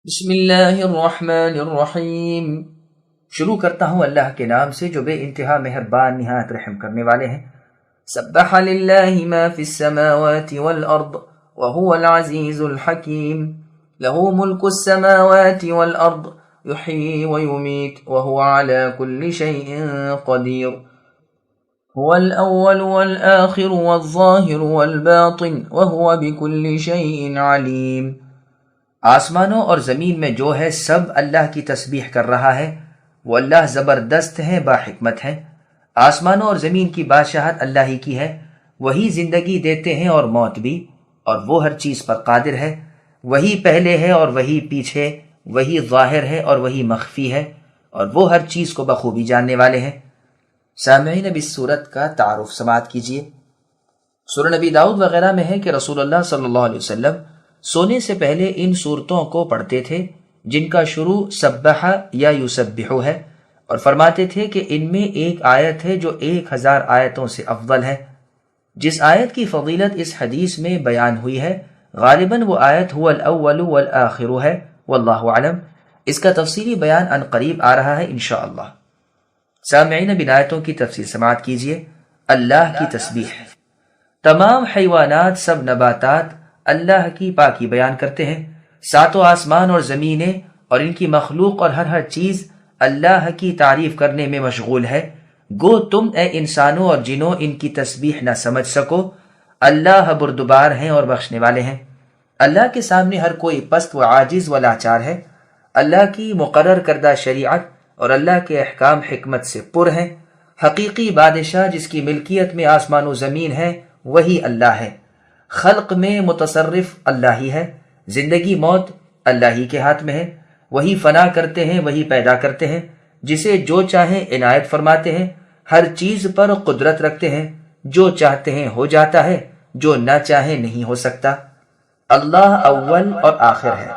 بسم اللہ الرحمن الرحیم۔ شروع کرتا ہوں اللہ کے نام سے جو بے انتہا مہربان نہایت رحم کرنے والے ہیں۔ سبح للہ ما فی السماوات والارض وهو العزیز الحکیم، له ملک السماوات والارض یحیی ویمیت وهو على كل شیء قدیر، هو الاول والآخر والظاہر والباطن وهو بكل شیء علیم۔ آسمانوں اور زمین میں جو ہے سب اللہ کی تسبیح کر رہا ہے، وہ اللہ زبردست ہے، با حکمت ہے۔ آسمانوں اور زمین کی بادشاہت اللہ ہی کی ہے، وہی زندگی دیتے ہیں اور موت بھی، اور وہ ہر چیز پر قادر ہے۔ وہی پہلے ہے اور وہی پیچھے، وہی ظاہر ہے اور وہی مخفی ہے، اور وہ ہر چیز کو بخوبی جاننے والے ہیں۔ سامعین، اب اس سورت کا تعارف سماعت کیجیے۔ سورہ نبی داؤد وغیرہ میں ہے کہ رسول اللہ صلی اللہ علیہ وسلم سونے سے پہلے ان صورتوں کو پڑھتے تھے جن کا شروع سبح یا یسبح ہے، اور فرماتے تھے کہ ان میں ایک آیت ہے جو 1000 آیتوں سے افضل ہے۔ جس آیت کی فضیلت اس حدیث میں بیان ہوئی ہے غالباً وہ آیت هو الاول والآخر ہے، واللہ اعلم۔ اس کا تفصیلی بیان ان قریب آ رہا ہے انشاءاللہ۔ سامعین، اب آیتوں کی تفصیل سماعت کیجیے۔ اللہ کی تسبیح، تمام حیوانات، سب نباتات اللہ کی پاکی بیان کرتے ہیں۔ ساتوں آسمان اور زمینیں اور ان کی مخلوق اور ہر چیز اللہ کی تعریف کرنے میں مشغول ہے۔ گو تم اے انسانوں اور جنوں ان کی تسبیح نہ سمجھ سکو، اللہ بردبار ہیں اور بخشنے والے ہیں۔ اللہ کے سامنے ہر کوئی پست و عاجز و لاچار ہے۔ اللہ کی مقرر کردہ شریعت اور اللہ کے احکام حکمت سے پر ہیں۔ حقیقی بادشاہ جس کی ملکیت میں آسمان و زمین ہے وہی اللہ ہے۔ خلق میں متصرف اللہ ہی ہے، زندگی موت اللہ ہی کے ہاتھ میں ہے۔ وہی فنا کرتے ہیں، وہی پیدا کرتے ہیں، جسے جو چاہیں عنایت فرماتے ہیں، ہر چیز پر قدرت رکھتے ہیں، جو چاہتے ہیں ہو جاتا ہے، جو نہ چاہیں نہیں ہو سکتا۔ اللہ اول اور آخر ہے۔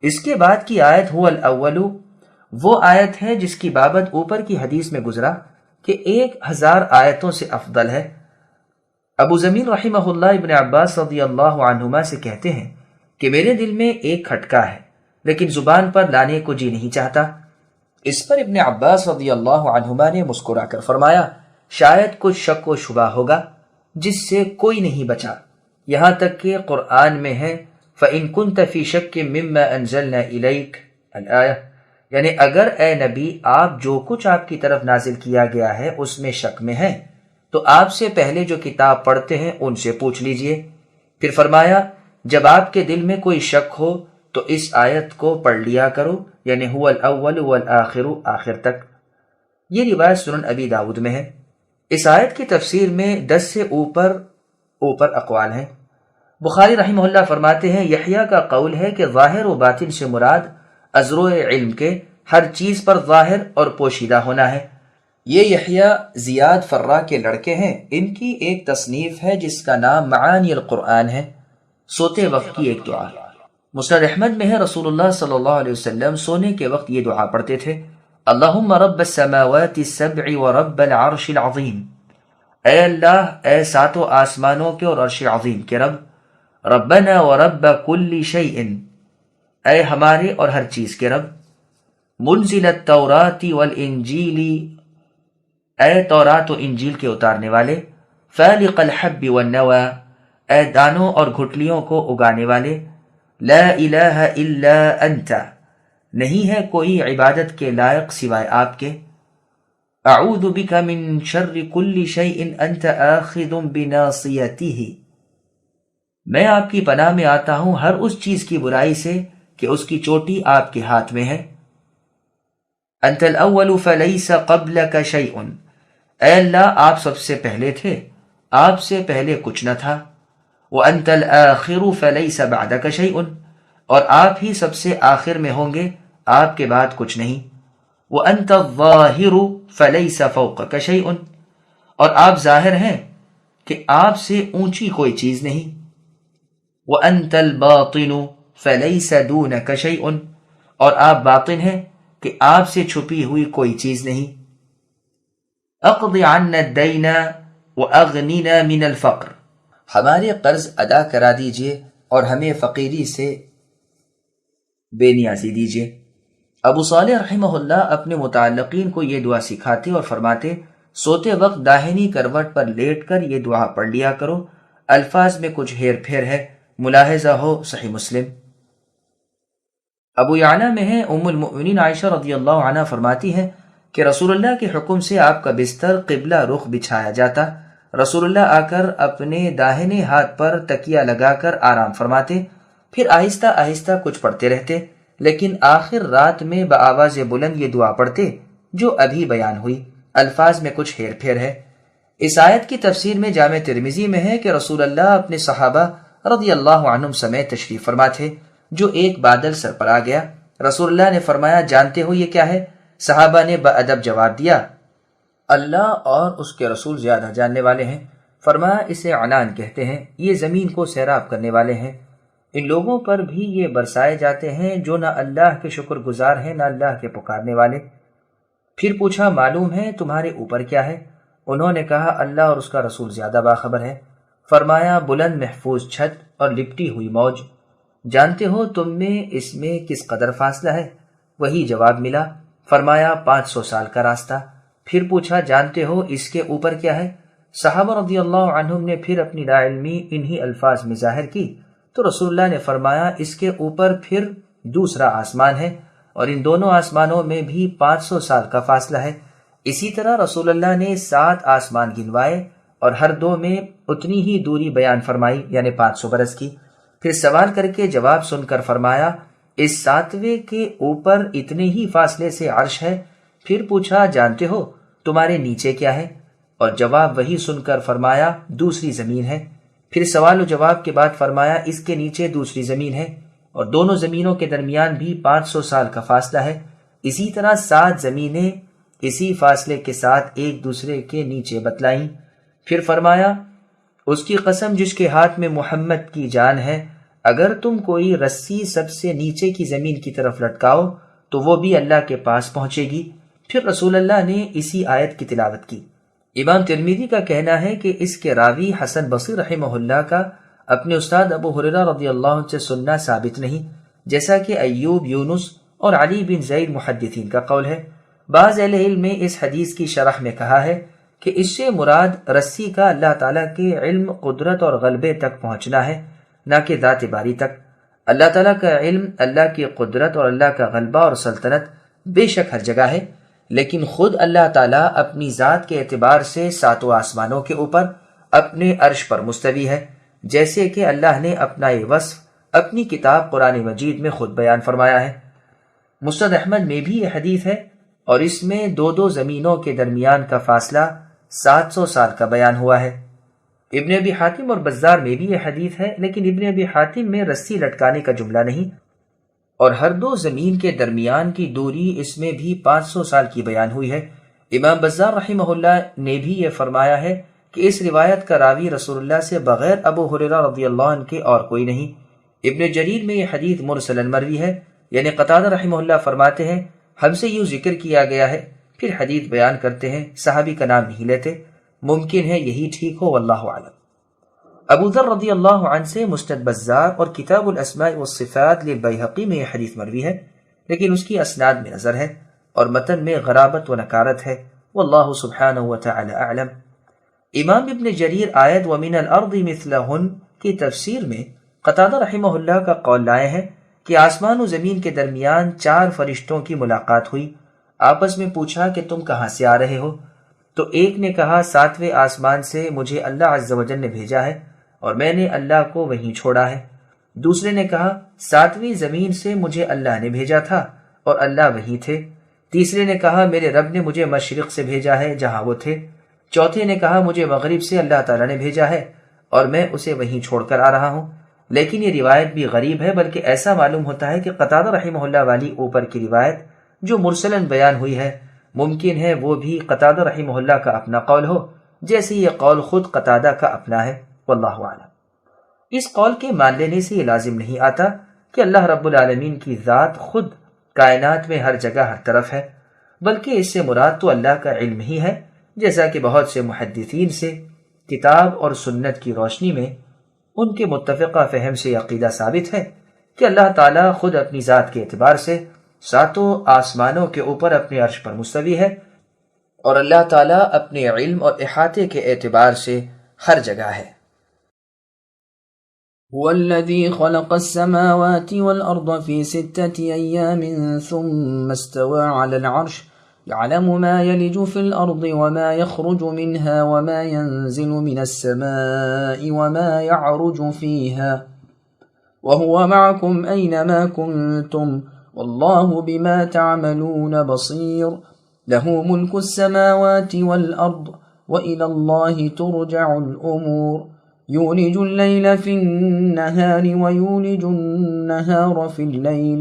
اس کے بعد کی آیت هو الاول وہ آیت ہے جس کی بابت اوپر کی حدیث میں گزرا کہ 1000 آیتوں سے افضل ہے۔ ابو زمین رحمہ اللہ ابن عباس رضی اللہ عنہما سے کہتے ہیں کہ میرے دل میں ایک کھٹکا ہے لیکن زبان پر لانے کو جی نہیں چاہتا۔ اس پر ابن عباس رضی اللہ عنہما نے مسکرا کر فرمایا، شاید کچھ شک و شبہ ہوگا جس سے کوئی نہیں بچا، یہاں تک کہ قرآن میں ہے فَإِن كُنْتَ فِي شَكٍّ مِّمَّا أَنزَلْنَا إِلَيْكَ الآیہ، یعنی اگر اے نبی آپ جو کچھ آپ کی طرف نازل کیا گیا ہے اس میں شک میں ہیں تو آپ سے پہلے جو کتاب پڑھتے ہیں ان سے پوچھ لیجئے۔ پھر فرمایا جب آپ کے دل میں کوئی شک ہو تو اس آیت کو پڑھ لیا کرو، یعنی هو الاول والآخر آخر تک۔ یہ روایت سنن ابی داؤد میں ہے۔ اس آیت کی تفسیر میں 10 سے اوپر اقوال ہیں۔ بخاری رحمہ اللہ فرماتے ہیں یحییٰ کا قول ہے کہ ظاہر و باطن سے مراد ازروع علم کے ہر چیز پر ظاہر اور پوشیدہ ہونا ہے۔ یہ یحییٰ زیاد فرا کے لڑکے ہیں۔ ان کی ایک تصنیف ہے جس کا نام معانی القرآن ہے، سوتے وقت کی ایک دعا۔ مسند احمد میں ہے رسول اللہ صلی اللہ علیہ وسلم سونے کے وقت یہ دعا پڑھتے تھے، اللہم رب السماوات السبع ورب العرش العظیم، اے اللہ، اے ساتوں آسمانوں کے اور عرش عظیم کے رب، ربنا ورب کل شیء، اے ہمارے اور ہر چیز کے رب، منزل التوراۃ والانجیل، اے تورات و انجیل کے اتارنے والے، فالق الحب والنوى، اے دانوں اور گھٹلیوں کو اگانے والے، لا الہ الا انت، نہیں ہے کوئی عبادت کے لائق سوائے آپ کے، اعوذ بک من شر کل شیء انت آخذ بناصیتہ، میں آپ کی پناہ میں آتا ہوں ہر اس چیز کی برائی سے کہ اس کی چوٹی آپ کے ہاتھ میں ہے، انت الاول فلیس قبلک شیء، اے اللہ آپ سب سے پہلے تھے، آپ سے پہلے کچھ نہ تھا، وَأَنْتَ الْآخِرُ فَلَيْسَ بَعْدَكَ شَيْءٌ، اور آپ ہی سب سے آخر میں ہوں گے، آپ کے بعد کچھ نہیں، وَأَنْتَ الظَّاهِرُ فَلَيْسَ فَوْقَكَ شَيْءٌ، اور آپ ظاہر ہیں کہ آپ سے اونچی کوئی چیز نہیں، وَأَنْتَ الْبَاطِنُ فَلَيْسَ دُونَكَ شَيْءٌ، اور آپ باطن ہیں کہ آپ سے چھپی ہوئی کوئی چیز نہیں، اقض عنا الدین واغننا من الفقر، ہمارے قرض ادا کرا دیجئے اور ہمیں فقیری سے بے نیازی دیجیے۔ ابو صالح رحمہ اللہ اپنے متعلقین کو یہ دعا سکھاتے اور فرماتے سوتے وقت داہنی کروٹ پر لیٹ کر یہ دعا پڑھ لیا کرو، الفاظ میں کچھ ہیر پھیر ہے، ملاحظہ ہو صحیح مسلم۔ ابو یعلا میں ہے ام المؤمنین عائشہ رضی اللہ عنہ فرماتی ہے کہ رسول اللہ کے حکم سے آپ کا بستر قبلہ رخ بچھایا جاتا، رسول اللہ آ کر اپنے داہنے ہاتھ پر تکیہ لگا کر آرام فرماتے، پھر آہستہ آہستہ کچھ پڑھتے رہتے، لیکن آخر رات میں بآواز بلند یہ دعا پڑھتے جو ابھی بیان ہوئی، الفاظ میں کچھ ہیر پھیر ہے۔ اس آیت کی تفسیر میں جامع ترمذی میں ہے کہ رسول اللہ اپنے صحابہ رضی اللہ عنہم سمیت تشریف فرما تھے، جو ایک بادل سر پر آ گیا۔ رسول اللہ نے فرمایا جانتے ہو یہ کیا ہے؟ صحابہ نے بادب جواب دیا اللہ اور اس کے رسول زیادہ جاننے والے ہیں۔ فرمایا اسے عنان کہتے ہیں، یہ زمین کو سیراب کرنے والے ہیں، ان لوگوں پر بھی یہ برسائے جاتے ہیں جو نہ اللہ کے شکر گزار ہیں نہ اللہ کے پکارنے والے۔ پھر پوچھا معلوم ہے تمہارے اوپر کیا ہے؟ انہوں نے کہا اللہ اور اس کا رسول زیادہ باخبر ہے۔ فرمایا بلند محفوظ چھت اور لپٹی ہوئی موج، جانتے ہو تم میں اس میں کس قدر فاصلہ ہے؟ وہی جواب ملا۔ فرمایا 500 سال کا راستہ۔ پھر پوچھا جانتے ہو اس کے اوپر کیا ہے؟ صحابہ رضی اللہ عنہم نے پھر اپنی لا علمی انہی الفاظ میں ظاہر کی تو رسول اللہ نے فرمایا اس کے اوپر پھر دوسرا آسمان ہے اور ان دونوں آسمانوں میں بھی 500 سال کا فاصلہ ہے۔ اسی طرح رسول اللہ نے 7 آسمان گنوائے اور ہر دو میں اتنی ہی دوری بیان فرمائی، یعنی 500 برس کی۔ پھر سوال کر کے جواب سن کر فرمایا اس 7ویں کے اوپر اتنے ہی فاصلے سے عرش ہے۔ پھر پوچھا جانتے ہو تمہارے نیچے کیا ہے؟ اور جواب وہی سن کر فرمایا دوسری زمین ہے۔ پھر سوال و جواب کے بعد فرمایا اس کے نیچے دوسری زمین ہے اور دونوں زمینوں کے درمیان بھی 500 سال کا فاصلہ ہے۔ اسی طرح 7 زمینیں اسی فاصلے کے ساتھ ایک دوسرے کے نیچے بتلائیں۔ پھر فرمایا اس کی قسم جس کے ہاتھ میں محمد کی جان ہے، اگر تم کوئی رسی سب سے نیچے کی زمین کی طرف لٹکاؤ تو وہ بھی اللہ کے پاس پہنچے گی۔ پھر رسول اللہ نے اسی آیت کی تلاوت کی۔ امام ترمذی کا کہنا ہے کہ اس کے راوی حسن بصری رحمہ اللہ کا اپنے استاد ابو ہریرہ رضی اللہ عنہ سے سننا ثابت نہیں، جیسا کہ ایوب، یونس اور علی بن زید محدثین کا قول ہے۔ بعض اہل علم نے اس حدیث کی شرح میں کہا ہے کہ اس سے مراد رسی کا اللہ تعالیٰ کے علم، قدرت اور غلبے تک پہنچنا ہے، نہ کہ ذات باری تک۔ اللہ تعالیٰ کا علم، اللہ کی قدرت اور اللہ کا غلبہ اور سلطنت بے شک ہر جگہ ہے، لیکن خود اللہ تعالیٰ اپنی ذات کے اعتبار سے 7 آسمانوں کے اوپر اپنے عرش پر مستوی ہے، جیسے کہ اللہ نے اپنا یہ وصف اپنی کتاب قرآن مجید میں خود بیان فرمایا ہے۔ مسند احمد میں بھی یہ حدیث ہے اور اس میں 2 زمینوں کے درمیان کا فاصلہ 700 سال کا بیان ہوا ہے۔ ابن ابی حاتم اور بزار میں بھی یہ حدیث ہے، لیکن ابن ابی حاتم میں رسی لٹکانے کا جملہ نہیں، اور ہر 2 زمین کے درمیان کی دوری اس میں بھی 500 سال کی بیان ہوئی ہے۔ امام بزار رحمہ اللہ نے بھی یہ فرمایا ہے کہ اس روایت کا راوی رسول اللہ سے بغیر ابو ہریرہ رضی اللہ عنہ کے اور کوئی نہیں۔ ابن جریر میں یہ حدیث مرسل مروی ہے، یعنی قتادہ رحمہ اللہ فرماتے ہیں ہم سے یوں ذکر کیا گیا ہے، پھر حدیث بیان کرتے ہیں، صحابی کا نام نہیں لیتے، ممکن ہے یہی ٹھیک ہو، واللہ اعلم۔ ابو ذر رضی اللہ عنہ سے مسند بزار اور کتاب الاسماء والصفات للبیہقی میں یہ حدیث مروی ہے، لیکن اس کی اسناد میں نظر ہے اور متن میں غرابت و نکارت ہے، واللہ سبحانہ وتعالی اعلم۔ امام ابن جریر آیت وَمِنَ الْأَرْضِ مِثْلَهُنْ کی تفسیر میں قتادہ رحمہ اللہ کا قول لائے ہیں کہ آسمان و زمین کے درمیان 4 فرشتوں کی ملاقات ہوئی، آپس میں پوچھا کہ تم کہاں سے آ رہے ہو؟ تو ایک نے کہا 7ویں آسمان سے مجھے اللہ عز و جل نے بھیجا ہے اور میں نے اللہ کو وہیں چھوڑا ہے۔ دوسرے نے کہا 7ویں زمین سے مجھے اللہ نے بھیجا تھا اور اللہ وہیں تھے۔ تیسرے نے کہا میرے رب نے مجھے مشرق سے بھیجا ہے جہاں وہ تھے۔ چوتھے نے کہا مجھے مغرب سے اللہ تعالیٰ نے بھیجا ہے اور میں اسے وہیں چھوڑ کر آ رہا ہوں۔ لیکن یہ روایت بھی غریب ہے، بلکہ ایسا معلوم ہوتا ہے کہ قتادہ رحمہ اللہ والی اوپر کی روایت جو مرسلن بیان ہوئی ہے، ممکن ہے وہ بھی قتادہ رحمہ اللہ کا اپنا قول ہو، جیسے یہ قول خود قتادہ کا اپنا ہے، واللہ اعلم۔ اس قول کے مان لینے سے یہ لازم نہیں آتا کہ اللہ رب العالمین کی ذات خود کائنات میں ہر جگہ ہر طرف ہے، بلکہ اس سے مراد تو اللہ کا علم ہی ہے، جیسا کہ بہت سے محدثین سے کتاب اور سنت کی روشنی میں ان کے متفقہ فہم سے عقیدہ ثابت ہے کہ اللہ تعالیٰ خود اپنی ذات کے اعتبار سے ساتوں آسمانوں کے اوپر اپنے عرش پر مستوی ہے، اور اللہ تعالیٰ اپنے علم اور احاطے کے اعتبار سے ہر جگہ ہے۔ هو الذي خلق السماوات والأرض في 6 أيام ثم استوى على العرش يعلم ما يلج في الأرض وما يخرج منها وما ينزل من السماء وما يعرج فيها وهو معكم أينما كنتم والله بما تعملون بصير له ملك السماوات والأرض وإلى الله ترجع الأمور يولج الليل في النهار ويولج النهار في الليل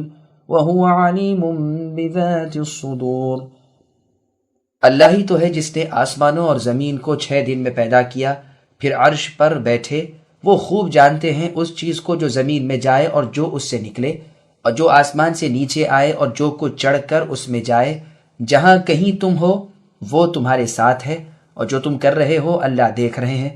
وهو عليم بذات الصدور۔ اللہ ہی تو ہے جس نے آسمانوں اور زمین کو 6 دن میں پیدا کیا، پھر عرش پر بیٹھے۔ وہ خوب جانتے ہیں اس چیز کو جو زمین میں جائے اور جو اس سے نکلے، اور جو آسمان سے نیچے آئے اور جو کچھ چڑھ کر اس میں جائے۔ جہاں کہیں تم ہو وہ تمہارے ساتھ ہے، اور جو تم کر رہے ہو اللہ دیکھ رہے ہیں۔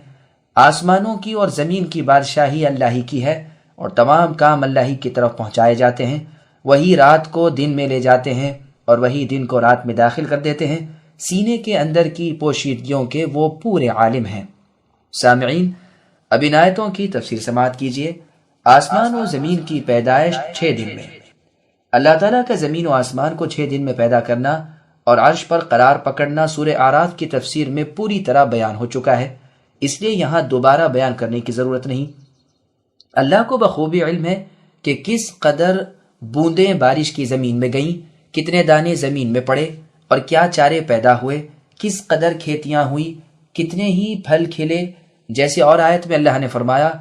آسمانوں کی اور زمین کی بادشاہی اللہ ہی کی ہے، اور تمام کام اللہ ہی کی طرف پہنچائے جاتے ہیں۔ وہی رات کو دن میں لے جاتے ہیں اور وہی دن کو رات میں داخل کر دیتے ہیں۔ سینے کے اندر کی پوشیدگیوں کے وہ پورے عالم ہیں۔ سامعین، اب ان آیتوں کی تفسیر سماعت کیجیے۔ آسمان و زمین کی پیدائش 6 دن میں۔ اللہ تعالیٰ کا زمین و آسمان کو 6 دن میں پیدا کرنا اور عرش پر قرار پکڑنا سورہ اعراف کی تفسیر میں پوری طرح بیان ہو چکا ہے، اس لیے یہاں دوبارہ بیان کرنے کی ضرورت نہیں۔ اللہ کو بخوبی علم ہے کہ کس قدر بوندیں بارش کی زمین میں گئیں، کتنے دانے زمین میں پڑے اور کیا چارے پیدا ہوئے، کس قدر کھیتیاں ہوئی، کتنے ہی پھل کھلے۔ جیسے اور آیت میں اللہ نے فرمایا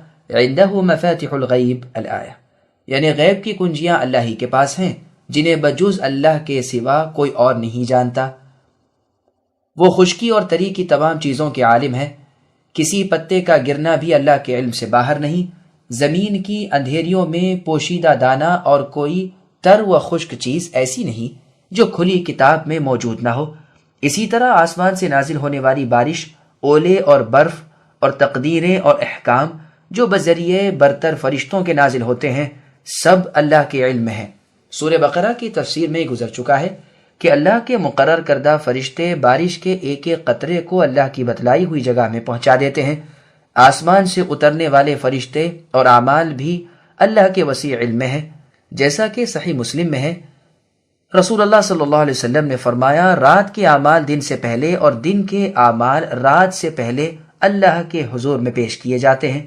عندہ مفاتح الغیب الآیہ، یعنی غیب کی کنجیاں اللہ ہی کے پاس ہیں جنہیں بجز اللہ کے سوا کوئی اور نہیں جانتا۔ وہ خشکی اور تری کی تمام چیزوں کے عالم ہے۔ کسی پتے کا گرنا بھی اللہ کے علم سے باہر نہیں۔ زمین کی اندھیریوں میں پوشیدہ دانہ اور کوئی تر و خشک چیز ایسی نہیں جو کھلی کتاب میں موجود نہ ہو۔ اسی طرح آسمان سے نازل ہونے والی بارش، اولے اور برف اور تقدیریں اور احکام جو بذریعے برتر فرشتوں کے نازل ہوتے ہیں، سب اللہ کے علم میں ہیں۔ سورہ بقرہ کی تفسیر میں گزر چکا ہے کہ اللہ کے مقرر کردہ فرشتے بارش کے ایک ایک قطرے کو اللہ کی بتلائی ہوئی جگہ میں پہنچا دیتے ہیں۔ آسمان سے اترنے والے فرشتے اور اعمال بھی اللہ کے وسیع علم میں ہیں، جیسا کہ صحیح مسلم میں ہے۔ رسول اللہ صلی اللہ علیہ وسلم نے فرمایا رات کے اعمال دن سے پہلے اور دن کے اعمال رات سے پہلے اللہ کے حضور میں پیش کیے جاتے ہیں۔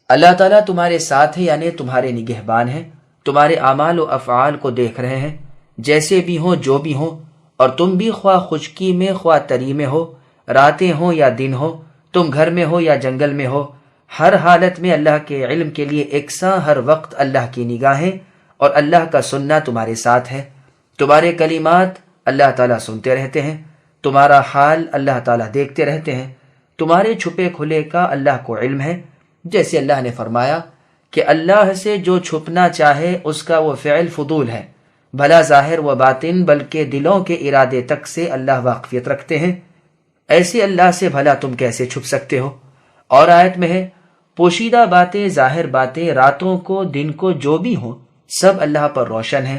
اللہ تعالیٰ تمہارے ساتھ ہے، یعنی تمہارے نگہبان ہیں، تمہارے اعمال و افعال کو دیکھ رہے ہیں، جیسے بھی ہوں جو بھی ہوں، اور تم بھی خواہ خشکی میں خواہ تری میں ہو، راتیں ہوں یا دن ہو، تم گھر میں ہو یا جنگل میں ہو، ہر حالت میں اللہ کے علم کے لیے یکساں ہر وقت اللہ کی نگاہیں اور اللہ کا سننا تمہارے ساتھ ہے۔ تمہارے کلمات اللہ تعالیٰ سنتے رہتے ہیں، تمہارا حال اللہ تعالیٰ دیکھتے رہتے ہیں، تمہارے چھپے کھلے کا اللہ کو علم ہے۔ جیسے اللہ نے فرمایا کہ اللہ سے جو چھپنا چاہے اس کا وہ فعل فضول ہے، بھلا ظاہر و باطن بلکہ دلوں کے ارادے تک سے اللہ واقفیت رکھتے ہیں، ایسے اللہ سے بھلا تم کیسے چھپ سکتے ہو۔ اور آیت میں ہے پوشیدہ باتیں ظاہر باتیں راتوں کو دن کو جو بھی ہوں سب اللہ پر روشن ہے،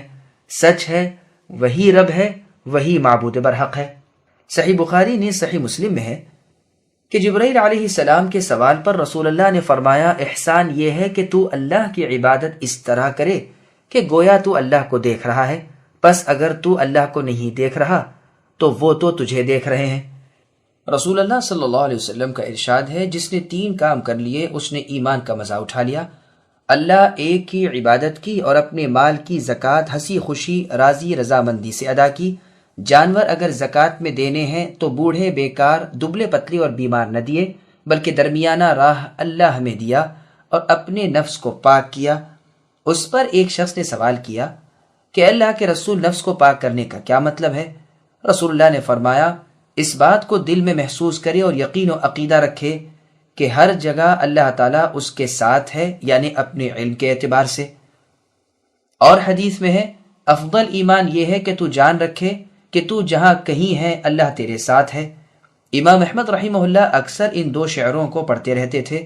سچ ہے، وہی رب ہے، وہی معبود برحق ہے۔ صحیح بخاری نے صحیح مسلم میں ہے کہ جبرائیل علیہ السلام کے سوال پر رسول اللہ نے فرمایا احسان یہ ہے کہ تو اللہ کی عبادت اس طرح کرے کہ گویا تو اللہ کو دیکھ رہا ہے، پس اگر تو اللہ کو نہیں دیکھ رہا تو وہ تو تجھے دیکھ رہے ہیں۔ رسول اللہ صلی اللہ علیہ وسلم کا ارشاد ہے جس نے 3 کام کر لیے اس نے ایمان کا مزہ اٹھا لیا۔ اللہ ایک کی عبادت کی اور اپنے مال کی زکوٰۃ ہنسی خوشی راضی رضامندی سے ادا کی۔ جانور اگر زکوٰۃ میں دینے ہیں تو بوڑھے بیکار دبلے پتلے اور بیمار نہ دیے بلکہ درمیانہ راہ اللہ میں دیا، اور اپنے نفس کو پاک کیا۔ اس پر ایک شخص نے سوال کیا کہ اللہ کے رسول نفس کو پاک کرنے کا کیا مطلب ہے؟ رسول اللہ نے فرمایا اس بات کو دل میں محسوس کرے اور یقین و عقیدہ رکھے کہ ہر جگہ اللہ تعالیٰ اس کے ساتھ ہے، یعنی اپنے علم کے اعتبار سے۔ اور حدیث میں ہے افضل ایمان یہ ہے کہ تو جان رکھے کہ تو جہاں کہیں ہے اللہ تیرے ساتھ ہے۔ امام احمد رحمہ اللہ اکثر ان 2 شعروں کو پڑھتے رہتے تھے۔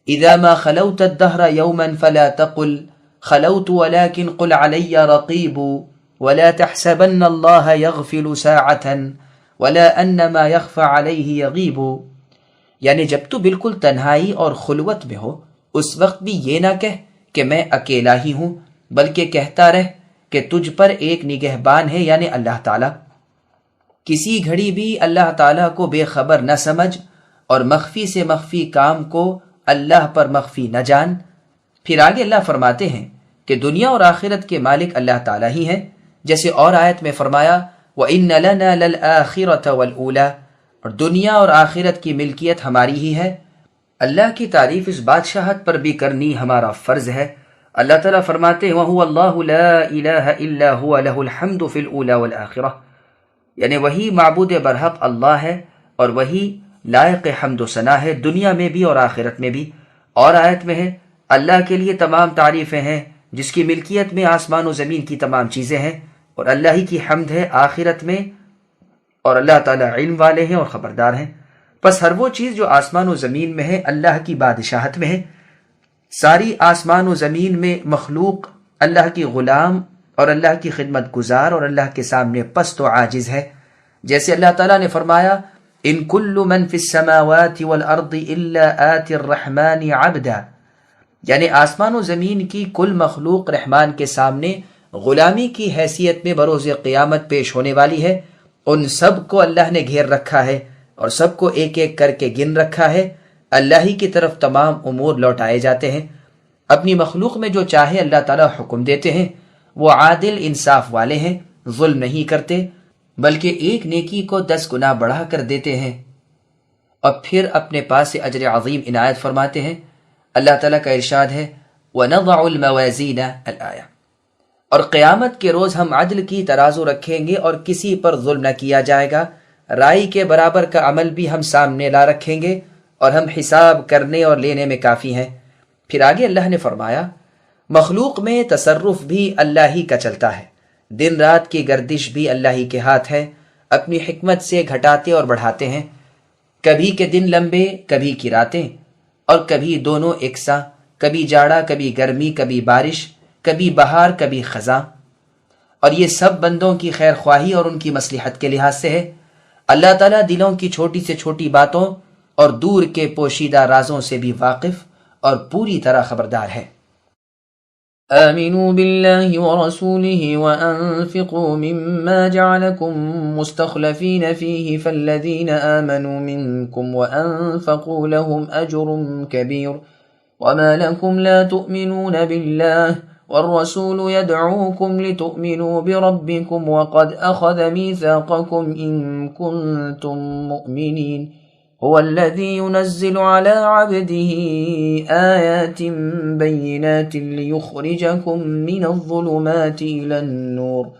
اذا ما خلوت الدهر يوما فلا تقل خلوت ولكن قل علی رقیب ولا تحسبن اللہ یغفل ساعة ولا انما يخفى علیہ یغیب، یعنی جب تو بالکل تنہائی اور خلوت میں ہو اس وقت بھی یہ نہ کہہ کہ میں اکیلا ہی ہوں، بلکہ کہتا رہ کہ تجھ پر ایک نگہبان ہے یعنی اللہ تعالیٰ۔ کسی گھڑی بھی اللہ تعالیٰ کو بے خبر نہ سمجھ اور مخفی سے مخفی کام کو اللہ پر مخفی نہ جان۔ پھر آگے اللہ فرماتے ہیں کہ دنیا اور آخرت کے مالک اللہ تعالیٰ ہی ہیں، جیسے اور آیت میں فرمایا وَإِنَّ لَنَا لَلْآخِرَةَ وَالْأُولَى، اور دنیا اور آخرت کی ملکیت ہماری ہی ہے۔ اللہ کی تعریف اس بادشاہت پر بھی کرنی ہمارا فرض ہے۔ اللہ تعالیٰ فرماتے ہیں وَهُوَ اللَّهُ لَا إِلَٰهَ إِلَّا هُوَ لَهُ الْحَمْدُ فِي الْأُولَى وَالْآخِرَةِ، یعنی وہی معبود برحق اللہ ہے اور وہی لائق حمد و ثنا ہے دنیا میں بھی اور آخرت میں بھی۔ اور آیت میں ہے اللہ کے لیے تمام تعریفیں ہیں جس کی ملکیت میں آسمان و زمین کی تمام چیزیں ہیں، اور اللہ ہی کی حمد ہے آخرت میں، اور اللہ تعالیٰ علم والے ہیں اور خبردار ہیں۔ پس ہر وہ چیز جو آسمان و زمین میں ہے اللہ کی بادشاہت میں ہے۔ ساری آسمان و زمین میں مخلوق اللہ کی غلام اور اللہ کی خدمت گزار اور اللہ کے سامنے پست و عاجز ہے، جیسے اللہ تعالیٰ نے فرمایا ان کل من فی السماوات والارض الا آتی الرحمن عبدا، یعنی آسمان و زمین کی کل مخلوق رحمان کے سامنے غلامی کی حیثیت میں بروز قیامت پیش ہونے والی ہے۔ ان سب کو اللہ نے گھیر رکھا ہے اور سب کو ایک ایک کر کے گن رکھا ہے۔ اللہ ہی کی طرف تمام امور لوٹائے جاتے ہیں۔ اپنی مخلوق میں جو چاہے اللہ تعالیٰ حکم دیتے ہیں۔ وہ عادل انصاف والے ہیں، ظلم نہیں کرتے بلکہ ایک نیکی کو 10 گنا بڑھا کر دیتے ہیں، اور پھر اپنے پاس سے اجر عظیم عنایت فرماتے ہیں۔ اللہ تعالیٰ کا ارشاد ہے وَنَضَعُ الْمَوَازِينَ الْآيَةِ، اور قیامت کے روز ہم عدل کی ترازو رکھیں گے اور کسی پر ظلم نہ کیا جائے گا، رائی کے برابر کا عمل بھی ہم سامنے لا رکھیں گے، اور ہم حساب کرنے اور لینے میں کافی ہیں۔ پھر آگے اللہ نے فرمایا مخلوق میں تصرف بھی اللہ ہی کا چلتا ہے، دن رات کی گردش بھی اللہ ہی کے ہاتھ ہے، اپنی حکمت سے گھٹاتے اور بڑھاتے ہیں، کبھی کے دن لمبے کبھی کی راتیں، اور کبھی دونوں یکساں، کبھی جاڑا کبھی گرمی، کبھی بارش، کبھی بہار کبھی خزاں، اور یہ سب بندوں کی خیر خواہی اور ان کی مصلحت کے لحاظ سے ہے۔ اللہ تعالیٰ دلوں کی چھوٹی سے چھوٹی باتوں اور دور کے پوشیدہ رازوں سے بھی واقف اور پوری طرح خبردار ہے۔ آمنوا بالله ورسوله وأنفقوا مما جعلكم مستخلفين فيه فالذين آمنوا منكم وأنفقوا لهم أجر كبير وما لكم لا تؤمنون بالله والرسول يدعوكم لتؤمنوا بربكم وقد أخذ ميثاقكم إن كنتم مؤمنين هو الذي ينزل على عبده آيات بينات ليخرجكم من الظلمات إلى النور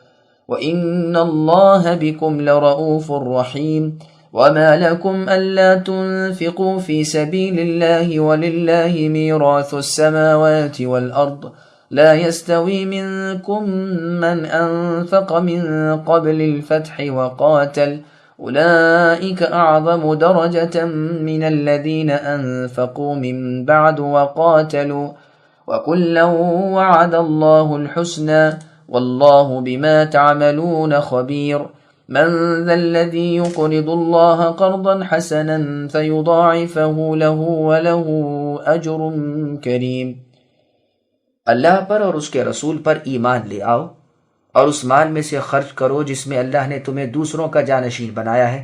وإن الله بكم لرؤوف رحيم وما لكم ألا تنفقوا في سبيل الله ولله ميراث السماوات والأرض لا يستوي منكم من أنفق من قبل الفتح وقاتل أولئك أعظم درجة من الذين أنفقوا من بعد وقاتلوا وكلا وعد الله الحسنى والله بما تعملون خبير من ذا الذي يقرض الله قرضا حسنا فيضاعفه له وله أجر كريم۔ اللہ پر اور اس کے رسول پر ایمان لے آؤ اور اس مال میں سے خرچ کرو جس میں اللہ نے تمہیں دوسروں کا جانشین بنایا ہے،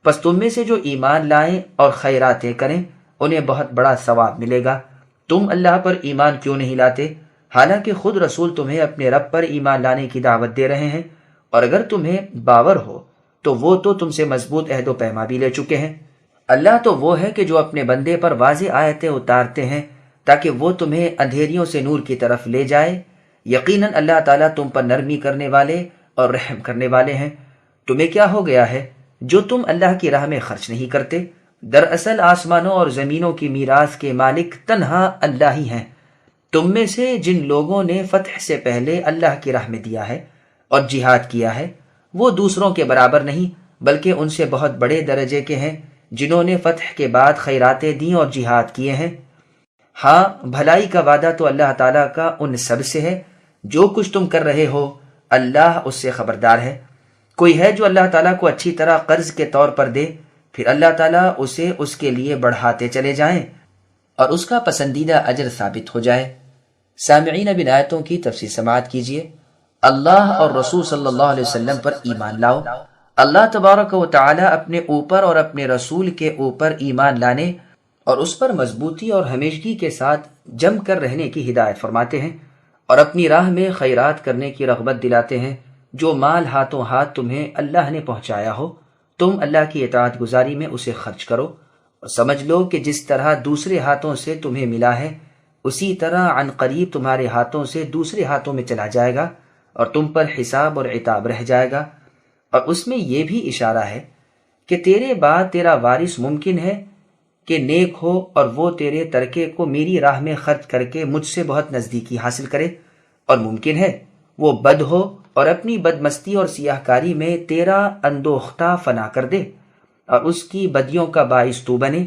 پس تم میں سے جو ایمان لائیں اور خیراتیں کریں انہیں بہت بڑا ثواب ملے گا۔ تم اللہ پر ایمان کیوں نہیں لاتے حالانکہ خود رسول تمہیں اپنے رب پر ایمان لانے کی دعوت دے رہے ہیں، اور اگر تمہیں باور ہو تو وہ تو تم سے مضبوط عہد و پیما بھی لے چکے ہیں۔ اللہ تو وہ ہے کہ جو اپنے بندے پر واضح آیتیں اتارتے ہیں تاکہ وہ تمہیں اندھیریوں سے نور کی طرف لے جائے۔ یقیناً اللہ تعالیٰ تم پر نرمی کرنے والے اور رحم کرنے والے ہیں۔ تمہیں کیا ہو گیا ہے جو تم اللہ کی راہ میں خرچ نہیں کرتے؟ دراصل آسمانوں اور زمینوں کی میراث کے مالک تنہا اللہ ہی ہیں۔ تم میں سے جن لوگوں نے فتح سے پہلے اللہ کی راہ میں دیا ہے اور جہاد کیا ہے وہ دوسروں کے برابر نہیں بلکہ ان سے بہت بڑے درجے کے ہیں جنہوں نے فتح کے بعد خیراتیں دیں اور جہاد کیے ہیں۔ ہاں بھلائی کا وعدہ تو اللہ تعالیٰ کا ان سب سے ہے، جو کچھ تم کر رہے ہو اللہ اس سے خبردار ہے۔ کوئی ہے جو اللہ تعالیٰ کو اچھی طرح قرض کے طور پر دے، پھر اللہ تعالیٰ اسے اس کے لیے بڑھاتے چلے جائیں اور اس کا پسندیدہ اجر ثابت ہو جائے۔ سامعین اب ان آیتوں کی تفسیر سماعت کیجیے۔ اللہ اور رسول صلی اللہ علیہ وسلم پر ایمان لاؤ۔ اللہ تبارک و تعالی اپنے اوپر اور اپنے رسول کے اوپر ایمان لانے اور اس پر مضبوطی اور ہمیشگی کے ساتھ جم کر رہنے کی ہدایت فرماتے ہیں، اور اپنی راہ میں خیرات کرنے کی رغبت دلاتے ہیں۔ جو مال ہاتھوں ہاتھ تمہیں اللہ نے پہنچایا ہو، تم اللہ کی اطاعت گزاری میں اسے خرچ کرو، اور سمجھ لو کہ جس طرح دوسرے ہاتھوں سے تمہیں ملا ہے، اسی طرح عن قریب تمہارے ہاتھوں سے دوسرے ہاتھوں میں چلا جائے گا، اور تم پر حساب اور عتاب رہ جائے گا۔ اور اس میں یہ بھی اشارہ ہے کہ تیرے بعد تیرا وارث ممکن ہے کہ نیک ہو اور وہ تیرے ترکے کو میری راہ میں خرچ کر کے مجھ سے بہت نزدیکی حاصل کرے، اور ممکن ہے وہ بد ہو اور اپنی بدمستی اور سیاہ کاری میں تیرا اندوختہ فنا کر دے، اور اس کی بدیوں کا باعث تو بنے،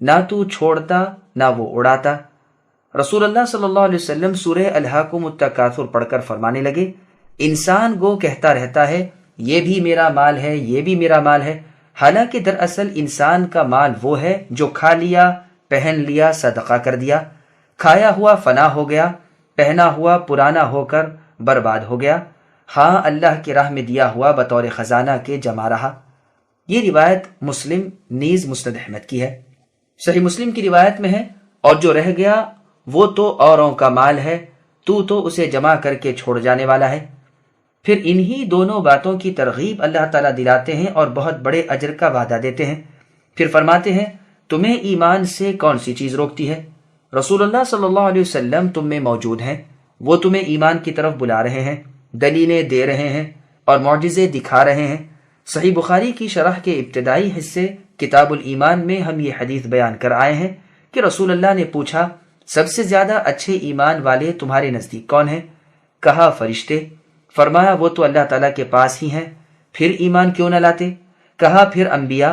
نہ تو چھوڑتا نہ وہ اڑاتا۔ رسول اللہ صلی اللہ علیہ وسلم سورہ الہاکم التکاثر پڑھ کر فرمانے لگے، انسان گو کہتا رہتا ہے یہ بھی میرا مال ہے، یہ بھی میرا مال ہے، حالانکہ دراصل انسان کا مال وہ ہے جو کھا لیا، پہن لیا، صدقہ کر دیا، کھایا ہوا فنا ہو گیا، پہنا ہوا پرانا ہو کر برباد ہو گیا، ہاں اللہ کی راہ میں دیا ہوا بطور خزانہ کے جمع رہا۔ یہ روایت مسلم نیز مسند احمد کی ہے۔ صحیح مسلم کی روایت میں ہے، اور جو رہ گیا وہ تو اوروں کا مال ہے، تو اسے جمع کر کے چھوڑ جانے والا ہے۔ پھر انہی دونوں باتوں کی ترغیب اللہ تعالیٰ دلاتے ہیں اور بہت بڑے اجر کا وعدہ دیتے ہیں۔ پھر فرماتے ہیں تمہیں ایمان سے کون سی چیز روکتی ہے؟ رسول اللہ صلی اللہ علیہ وسلم تم میں موجود ہیں، وہ تمہیں ایمان کی طرف بلا رہے ہیں، دلیلیں دے رہے ہیں اور معجزے دکھا رہے ہیں۔ صحیح بخاری کی شرح کے ابتدائی حصے کتاب الایمان میں ہم یہ حدیث بیان کر آئے ہیں کہ رسول اللہ نے پوچھا سب سے زیادہ اچھے ایمان والے تمہارے نزدیک کون ہیں؟ کہا فرشتے۔ فرمایا وہ تو اللہ تعالیٰ کے پاس ہی ہیں، پھر ایمان کیوں نہ لاتے؟ کہا پھر انبیاء۔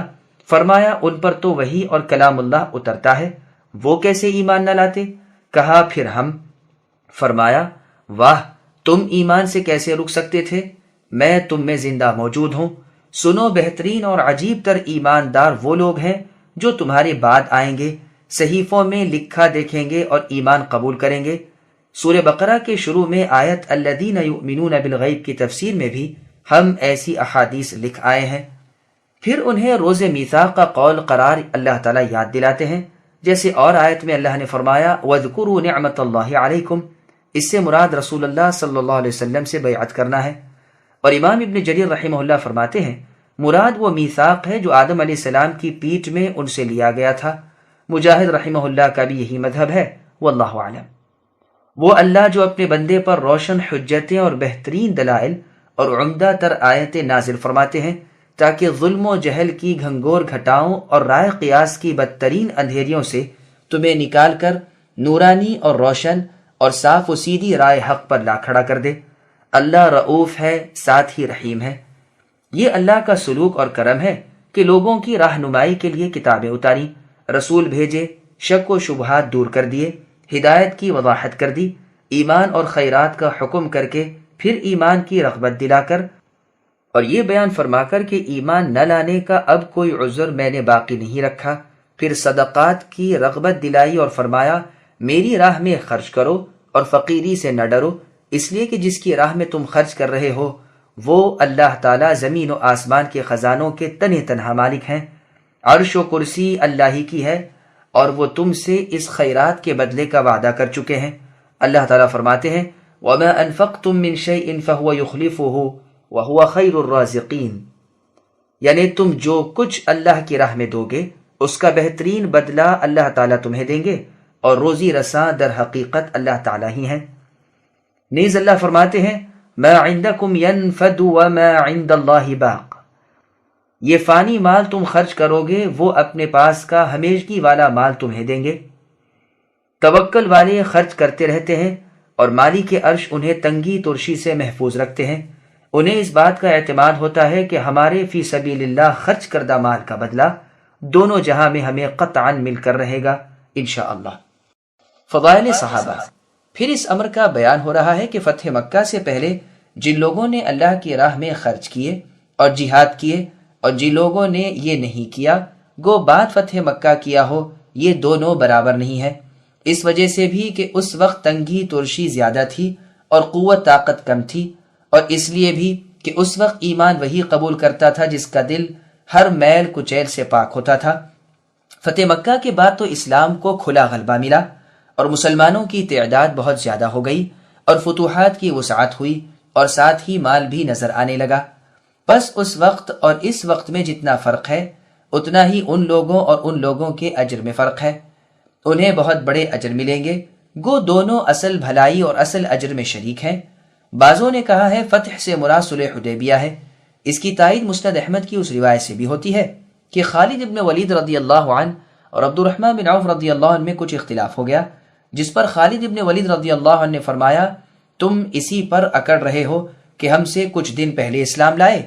فرمایا ان پر تو وحی اور کلام اللہ اترتا ہے، وہ کیسے ایمان نہ لاتے؟ کہا پھر ہم۔ فرمایا واہ، تم ایمان سے کیسے رک سکتے تھے؟ میں تم میں زندہ موجود ہوں۔ سنو بہترین اور عجیب تر ایماندار وہ لوگ ہیں جو تمہارے بعد آئیں گے، صحیفوں میں لکھا دیکھیں گے اور ایمان قبول کریں گے۔ سورہ بقرہ کے شروع میں آیت الذین یؤمنون بالغیب کی تفسیر میں بھی ہم ایسی احادیث لکھ آئے ہیں۔ پھر انہیں روز میثاق کا قول قرار اللہ تعالیٰ یاد دلاتے ہیں، جیسے اور آیت میں اللہ نے فرمایا وَاذْكُرُوا نِعْمَةَ اللَّهِ عَلَيْكُمْ، اس سے مراد رسول اللہ صلی اللہ علیہ وسلم سے بیعت کرنا ہے۔ اور امام ابن جریر رحمہ اللہ فرماتے ہیں مراد وہ میثاق ہے جو آدم علیہ السلام کی پیٹھ میں ان سے لیا گیا تھا۔ مجاہد رحمہ اللہ کا بھی یہی مذہب ہے، واللہ اعلم۔ وہ اللہ جو اپنے بندے پر روشن حجتیں اور بہترین دلائل اور عمدہ تر آیتیں نازل فرماتے ہیں تاکہ ظلم و جہل کی گھنگور گھٹاؤں اور رائے قیاس کی بدترین اندھیریوں سے تمہیں نکال کر نورانی اور روشن اور صاف و سیدھی رائے حق پر لا کھڑا کر دے۔ اللہ رؤوف ہے، ساتھ ہی رحیم ہے۔ یہ اللہ کا سلوک اور کرم ہے کہ لوگوں کی رہنمائی کے لیے کتابیں اتاری، رسول بھیجے، شک و شبہات دور کر دیے، ہدایت کی وضاحت کر دی، ایمان اور خیرات کا حکم کر کے پھر ایمان کی رغبت دلا کر، اور یہ بیان فرما کر کہ ایمان نہ لانے کا اب کوئی عذر میں نے باقی نہیں رکھا، پھر صدقات کی رغبت دلائی اور فرمایا میری راہ میں خرچ کرو اور فقیری سے نہ ڈرو، اس لیے کہ جس کی راہ میں تم خرچ کر رہے ہو وہ اللہ تعالیٰ زمین و آسمان کے خزانوں کے تنہ تنہا مالک ہیں، عرش و کرسی اللہ ہی کی ہے، اور وہ تم سے اس خیرات کے بدلے کا وعدہ کر چکے ہیں۔ اللہ تعالیٰ فرماتے ہیں وَمَا أَنفَقْتُم مِّن شَيْءٍ فَهُوَ يُخْلِفُهُ وَهُوَ خَيْرُ الرَّازِقِينَ، یعنی تم جو کچھ اللہ کی راہ میں دو گے اس کا بہترین بدلہ اللہ تعالیٰ تمہیں دیں گے، اور روزی رساں در حقیقت اللہ تعالیٰ ہی ہیں۔ نیز اللہ فرماتے ہیں مَا عِندَكُمْ يَنْفَدُ وَمَا عِندَ اللَّهِ بَاقٍ، یہ فانی مال تم خرچ کرو گے وہ اپنے پاس کا ہمیشگی والا مال تمہیں دیں گے۔ توکل والے خرچ کرتے رہتے ہیں اور مالک عرش انہیں تنگی ترشی سے محفوظ رکھتے ہیں۔ انہیں اس بات کا اعتماد ہوتا ہے کہ ہمارے فی سبیل اللہ خرچ کردہ مال کا بدلہ دونوں جہاں میں ہمیں قطعاً مل کر رہے گا انشاءاللہ۔ فضائل صحابہ۔ پھر اس امر کا بیان ہو رہا ہے کہ فتح مکہ سے پہلے جن لوگوں نے اللہ کی راہ میں خرچ کیے اور جہاد کیے اور جن لوگوں نے یہ نہیں کیا، گو بعد فتح مکہ کیا ہو، یہ دونوں برابر نہیں ہے۔ اس وجہ سے بھی کہ اس وقت تنگی ترشی زیادہ تھی اور قوت طاقت کم تھی، اور اس لیے بھی کہ اس وقت ایمان وہی قبول کرتا تھا جس کا دل ہر میل کچیل سے پاک ہوتا تھا۔ فتح مکہ کے بعد تو اسلام کو کھلا غلبہ ملا اور مسلمانوں کی تعداد بہت زیادہ ہو گئی اور فتوحات کی وسعت ہوئی اور ساتھ ہی مال بھی نظر آنے لگا۔ بس اس وقت اور اس وقت میں جتنا فرق ہے اتنا ہی ان لوگوں اور ان لوگوں کے اجر میں فرق ہے، انہیں بہت بڑے اجر ملیں گے، گو دونوں اصل بھلائی اور اصل اجر میں شریک ہیں۔ بعضوں نے کہا ہے فتح سے مراد صلح حدیبیہ ہے۔ اس کی تائید مسند احمد کی اس روایت سے بھی ہوتی ہے کہ خالد ابن ولید رضی اللہ عنہ اور عبد الرحمن بن عوف رضی اللہ عنہ میں کچھ اختلاف ہو گیا، جس پر خالد ابن ولید رضی اللہ عنہ نے فرمایا، تم اسی پر اکڑ رہے ہو کہ ہم سے کچھ دن پہلے اسلام لائے۔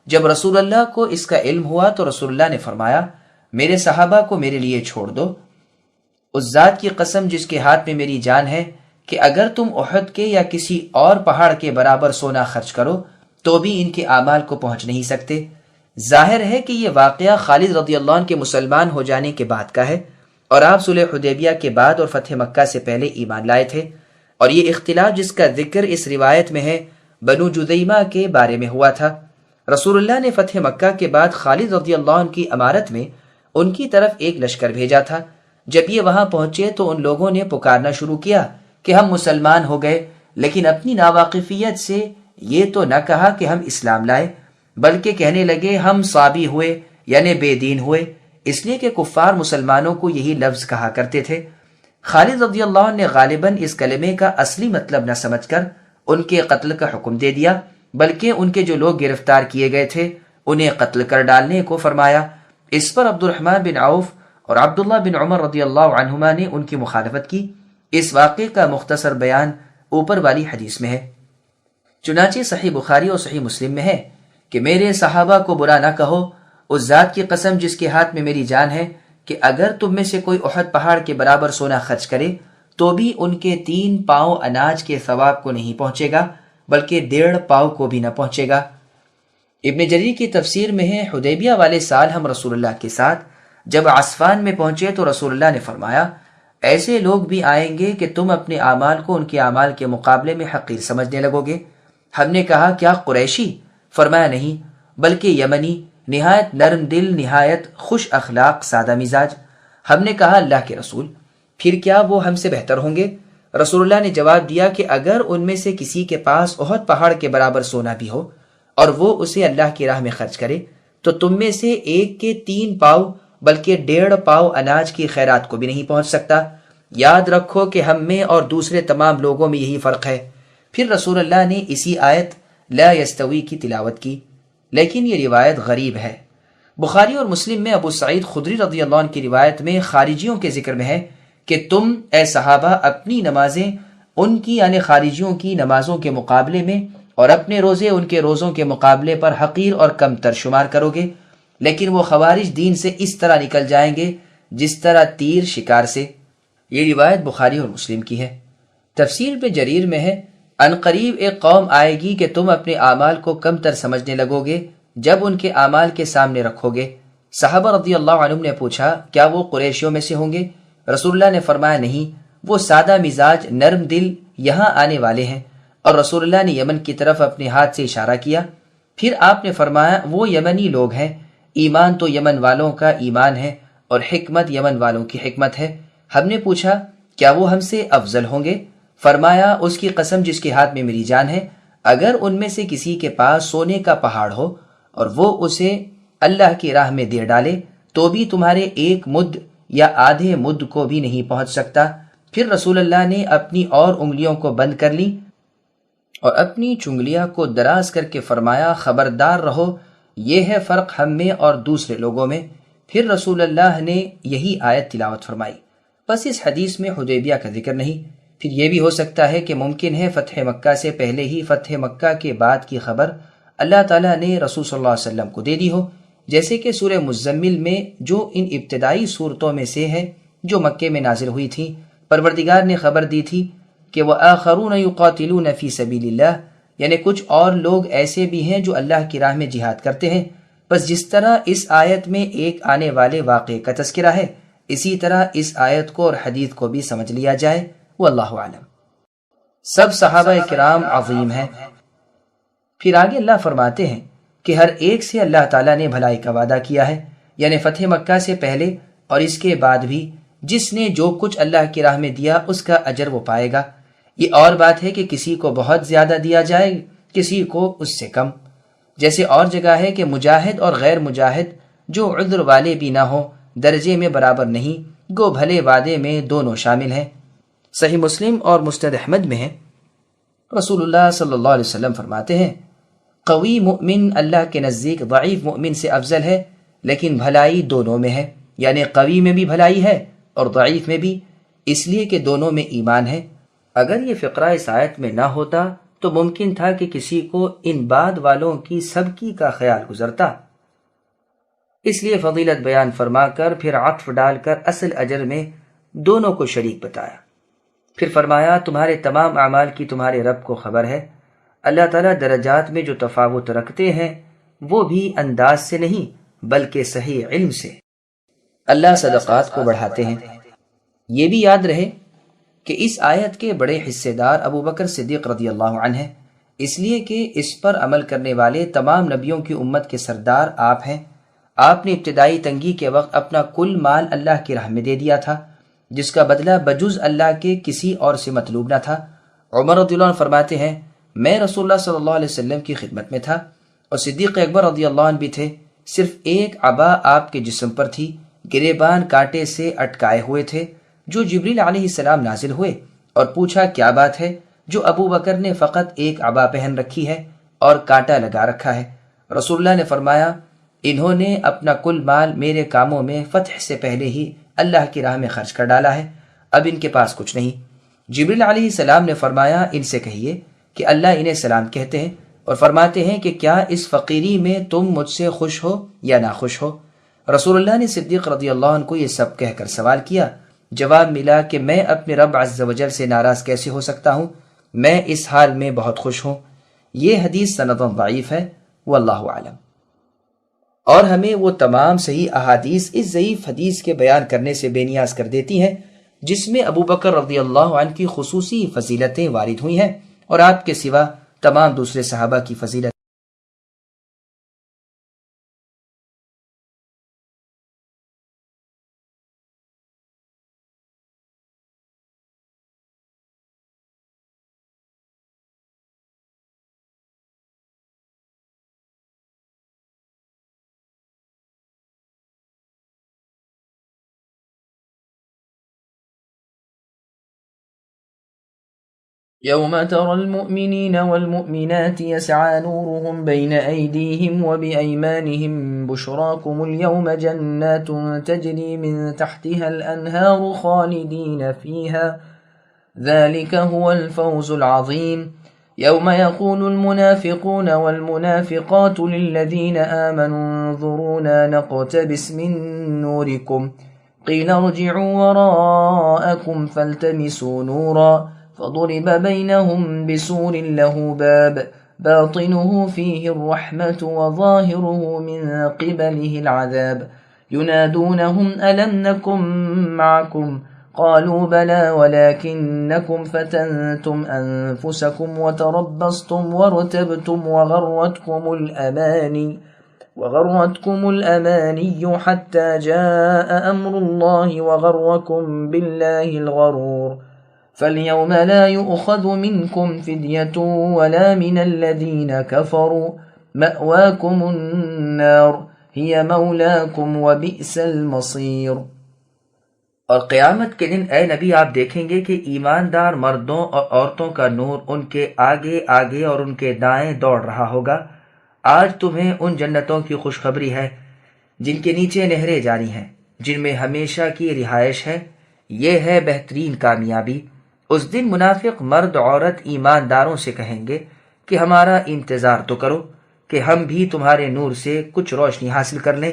جب رسول اللہ کو اس کا علم ہوا تو رسول اللہ نے فرمایا، میرے صحابہ کو میرے لیے چھوڑ دو، اس ذات کی قسم جس کے ہاتھ میں میری جان ہے کہ اگر تم احد کے یا کسی اور پہاڑ کے برابر سونا خرچ کرو تو بھی ان کے اعمال کو پہنچ نہیں سکتے۔ ظاہر ہے کہ یہ واقعہ خالد رضی اللہ عنہ کے مسلمان ہو جانے کے بعد کا ہے، اور آپ صلح حدیبیہ کے بعد اور فتح مکہ سے پہلے ایمان لائے تھے، اور یہ اختلاف جس کا ذکر اس روایت میں ہے بنو جذیمہ کے بارے میں ہوا تھا۔ رسول اللہ نے فتح مکہ کے بعد خالد رضی اللہ عنہ کی امارت میں ان کی طرف ایک لشکر بھیجا تھا۔ جب یہ وہاں پہنچے تو ان لوگوں نے پکارنا شروع کیا کہ ہم مسلمان ہو گئے، لیکن اپنی ناواقفیت سے یہ تو نہ کہا کہ ہم اسلام لائے، بلکہ کہنے لگے ہم صابی ہوئے، یعنی بے دین ہوئے، اس لیے کہ کفار مسلمانوں کو یہی لفظ کہا کرتے تھے۔ خالد رضی اللہ عنہ نے غالباً اس کلمے کا اصلی مطلب نہ سمجھ کر ان کے قتل کا حکم دے دیا، بلکہ ان کے جو لوگ گرفتار کیے گئے تھے انہیں قتل کر ڈالنے کو فرمایا۔ اس پر عبد الرحمن بن عوف اور عبداللہ بن عمر رضی اللہ عنہما نے ان کی مخالفت کی۔ اس واقعے کا مختصر بیان اوپر والی حدیث میں ہے۔ چنانچہ صحیح بخاری اور صحیح مسلم میں ہے کہ میرے صحابہ کو برا نہ کہو، اس ذات کی قسم جس کے ہاتھ میں میری جان ہے کہ اگر تم میں سے کوئی احد پہاڑ کے برابر سونا خرچ کرے تو بھی ان کے 3 پاؤں اناج کے ثواب کو نہیں پہنچے گا، بلکہ 1.5 پاؤں کو بھی نہ پہنچے گا۔ ابن جریر کی تفسیر میں ہے، حدیبیہ والے سال ہم رسول اللہ کے ساتھ جب عصفان میں پہنچے تو رسول اللہ نے فرمایا، ایسے لوگ بھی آئیں گے کہ تم اپنے اعمال کو ان کے اعمال کے مقابلے میں حقیر سمجھنے لگو گے۔ ہم نے کہا کیا قریشی؟ فرمایا نہیں، بلکہ یمنی، نہایت نرم دل، نہایت خوش اخلاق، سادہ مزاج۔ ہم نے کہا اللہ کے رسول، پھر کیا وہ ہم سے بہتر ہوں گے؟ رسول اللہ نے جواب دیا کہ اگر ان میں سے کسی کے پاس احد پہاڑ کے برابر سونا بھی ہو اور وہ اسے اللہ کی راہ میں خرچ کرے تو تم میں سے ایک کے 3 پاؤں بلکہ 1.5 پاؤں اناج کی خیرات کو بھی نہیں پہنچ سکتا۔ یاد رکھو کہ ہم میں اور دوسرے تمام لوگوں میں یہی فرق ہے۔ پھر رسول اللہ نے اسی آیت لا یستوی کی تلاوت کی، لیکن یہ روایت غریب ہے۔ بخاری اور مسلم میں ابو سعید خدری رضی اللہ عنہ کی روایت میں خارجیوں کے ذکر میں ہے کہ تم اے صحابہ اپنی نمازیں ان کی یعنی خارجیوں کی نمازوں کے مقابلے میں اور اپنے روزے ان کے روزوں کے مقابلے پر حقیر اور کم تر شمار کرو گے، لیکن وہ خوارج دین سے اس طرح نکل جائیں گے جس طرح تیر شکار سے۔ یہ روایت بخاری اور مسلم کی ہے۔ تفسیر میں جریر میں ہے، ان قریب ایک قوم آئے گی کہ تم اپنے اعمال کو کم تر سمجھنے لگو گے جب ان کے اعمال کے سامنے رکھو گے۔ صحابہ رضی اللہ عنہم نے پوچھا کیا وہ قریشیوں میں سے ہوں گے؟ رسول اللہ نے فرمایا نہیں، وہ سادہ مزاج نرم دل یہاں آنے والے ہیں۔ اور رسول اللہ نے یمن کی طرف اپنے ہاتھ سے اشارہ کیا۔ پھر آپ نے فرمایا وہ یمنی لوگ ہیں، ایمان تو یمن والوں کا ایمان ہے اور حکمت یمن والوں کی حکمت ہے۔ ہم نے پوچھا کیا وہ ہم سے افضل ہوں گے؟ فرمایا اس کی قسم جس کے ہاتھ میں میری جان ہے، اگر ان میں سے کسی کے پاس سونے کا پہاڑ ہو اور وہ اسے اللہ کی راہ میں دے ڈالے تو بھی تمہارے 1 مد یا آدھے مد کو بھی نہیں پہنچ سکتا۔ پھر رسول اللہ نے اپنی اور انگلیوں کو بند کر لی اور اپنی چنگلیاں کو دراز کر کے فرمایا خبردار رہو، یہ ہے فرق ہم میں اور دوسرے لوگوں میں۔ پھر رسول اللہ نے یہی آیت تلاوت فرمائی۔ بس اس حدیث میں حدیبیہ کا ذکر نہیں۔ پھر یہ بھی ہو سکتا ہے کہ ممکن ہے فتح مکہ سے پہلے ہی فتح مکہ کے بعد کی خبر اللہ تعالیٰ نے رسول صلی اللہ علیہ وسلم کو دے دی ہو، جیسے کہ سورہ مزمل میں جو ان ابتدائی صورتوں میں سے ہے جو مکے میں نازل ہوئی تھی، پروردگار نے خبر دی تھی کہ وَآخَرُونَ يُقَاتِلُونَ فِي سَبِيلِ اللَّهِ، یعنی کچھ اور لوگ ایسے بھی ہیں جو اللہ کی راہ میں جہاد کرتے ہیں۔ بس جس طرح اس آیت میں ایک آنے والے واقعے کا تذکرہ ہے، اسی طرح اس آیت کو اور حدیث کو بھی سمجھ لیا جائے۔ واللہ اعلم۔ سب صحابہ کرام عظیم ہیں۔ پھر آگے اللہ فرماتے ہیں کہ ہر ایک سے اللہ تعالیٰ نے بھلائی کا وعدہ کیا ہے، یعنی فتح مکہ سے پہلے اور اس کے بعد بھی جس نے جو کچھ اللہ کی راہ میں دیا اس کا اجر وہ پائے گا۔ یہ اور بات ہے کہ کسی کو بہت زیادہ دیا جائے، کسی کو اس سے کم۔ جیسے اور جگہ ہے کہ مجاہد اور غیر مجاہد جو عذر والے بھی نہ ہو درجے میں برابر نہیں، گو بھلے وعدے میں دونوں شامل ہیں۔ صحیح مسلم اور مسند احمد میں ہے، رسول اللہ صلی اللہ علیہ وسلم فرماتے ہیں قوی مومن اللہ کے نزدیک ضعیف مومن سے افضل ہے، لیکن بھلائی دونوں میں ہے، یعنی قوی میں بھی بھلائی ہے اور ضعیف میں بھی، اس لیے کہ دونوں میں ایمان ہے۔ اگر یہ فقرہ اس آیت میں نہ ہوتا تو ممکن تھا کہ کسی کو ان بعد والوں کی سبکی کا خیال گزرتا، اس لیے فضیلت بیان فرما کر پھر عطف ڈال کر اصل اجر میں دونوں کو شریک بتایا۔ پھر فرمایا تمہارے تمام اعمال کی تمہارے رب کو خبر ہے۔ اللہ تعالیٰ درجات میں جو تفاوت رکھتے ہیں وہ بھی انداز سے نہیں بلکہ صحیح علم سے۔ اللہ صدقات کو بڑھاتے ہیں۔ یہ بھی یاد رہے کہ اس آیت کے بڑے حصے دار ابو بکر صدیق رضی اللہ عنہ ہیں، اس لیے کہ اس پر عمل کرنے والے تمام نبیوں کی امت کے سردار آپ ہیں۔ آپ نے ابتدائی تنگی کے وقت اپنا کل مال اللہ کی راہ میں دے دیا تھا، جس کا بدلہ بجز اللہ کے کسی اور سے مطلوب نہ تھا۔ عمر رضی اللہ عنہ فرماتے ہیں میں رسول اللہ صلی اللہ علیہ وسلم کی خدمت میں تھا اور صدیق اکبر رضی اللہ عنہ بھی تھے، صرف ایک عبا آپ کے جسم پر تھی، گریبان کانٹے سے اٹکائے ہوئے تھے۔ جو جبریل علیہ السلام نازل ہوئے اور پوچھا کیا بات ہے، جو ابو بکر نے فقط ایک عبا پہن رکھی ہے اور کانٹا لگا رکھا ہے۔ رسول اللہ نے فرمایا انہوں نے اپنا کل مال میرے کاموں میں فتح سے پہلے ہی اللہ کی راہ میں خرچ کر ڈالا ہے، اب ان کے پاس کچھ نہیں۔ جبریل علیہ السلام نے فرمایا ان سے کہیے کہ اللہ انہیں سلام کہتے ہیں اور فرماتے ہیں کہ کیا اس فقیری میں تم مجھ سے خوش ہو یا ناخوش ہو؟ رسول اللہ نے صدیق رضی اللہ عنہ کو یہ سب کہہ کر سوال کیا۔ جواب ملا کہ میں اپنے رب عز و جل سے ناراض کیسے ہو سکتا ہوں، میں اس حال میں بہت خوش ہوں۔ یہ حدیث سند ضعیف ہے، واللہ اعلم۔ اور ہمیں وہ تمام صحیح احادیث اس ضعیف حدیث کے بیان کرنے سے بے نیاز کر دیتی ہیں جس میں ابو بکر رضی اللہ عنہ کی خصوصی فضیلتیں وارد ہوئی ہیں اور آپ کے سوا تمام دوسرے صحابہ کی فضیلت۔ يوم ترى المؤمنين والمؤمنات يسعى نورهم بين أيديهم وبأيمانهم بشراكم اليوم جنات تجري من تحتها الأنهار خالدين فيها ذلك هو الفوز العظيم يوم يقول المنافقون والمنافقات للذين آمنوا انظرونا نقتبس من نوركم قيل ارجعوا وراءكم فالتمسوا نورا فضرب بينهم بسور له باب باطنه فيه الرحمة وظاهره من قبله العذاب ينادونهم ألم نكن معكم قالوا بلى ولكنكم فتنتم أنفسكم وتربصتم وارتبتم وغرتكم الأماني حتى جاء أمر الله وغركم بالله الغرور فاليوم لا يؤخذ منكم فدية ولا من الذين كفروا مأواكم النار هي مولاكم وبئس المصير۔ اور قیامت کے دن اے نبی آپ دیکھیں گے کہ ایماندار مردوں اور عورتوں کا نور ان کے آگے آگے اور ان کے دائیں دوڑ رہا ہوگا۔ آج تمہیں ان جنتوں کی خوشخبری ہے جن کے نیچے نہریں جاری ہیں، جن میں ہمیشہ کی رہائش ہے، یہ ہے بہترین کامیابی۔ اس دن منافق مرد عورت ایمانداروں سے کہیں گے کہ ہمارا انتظار تو کرو کہ ہم بھی تمہارے نور سے کچھ روشنی حاصل کر لیں۔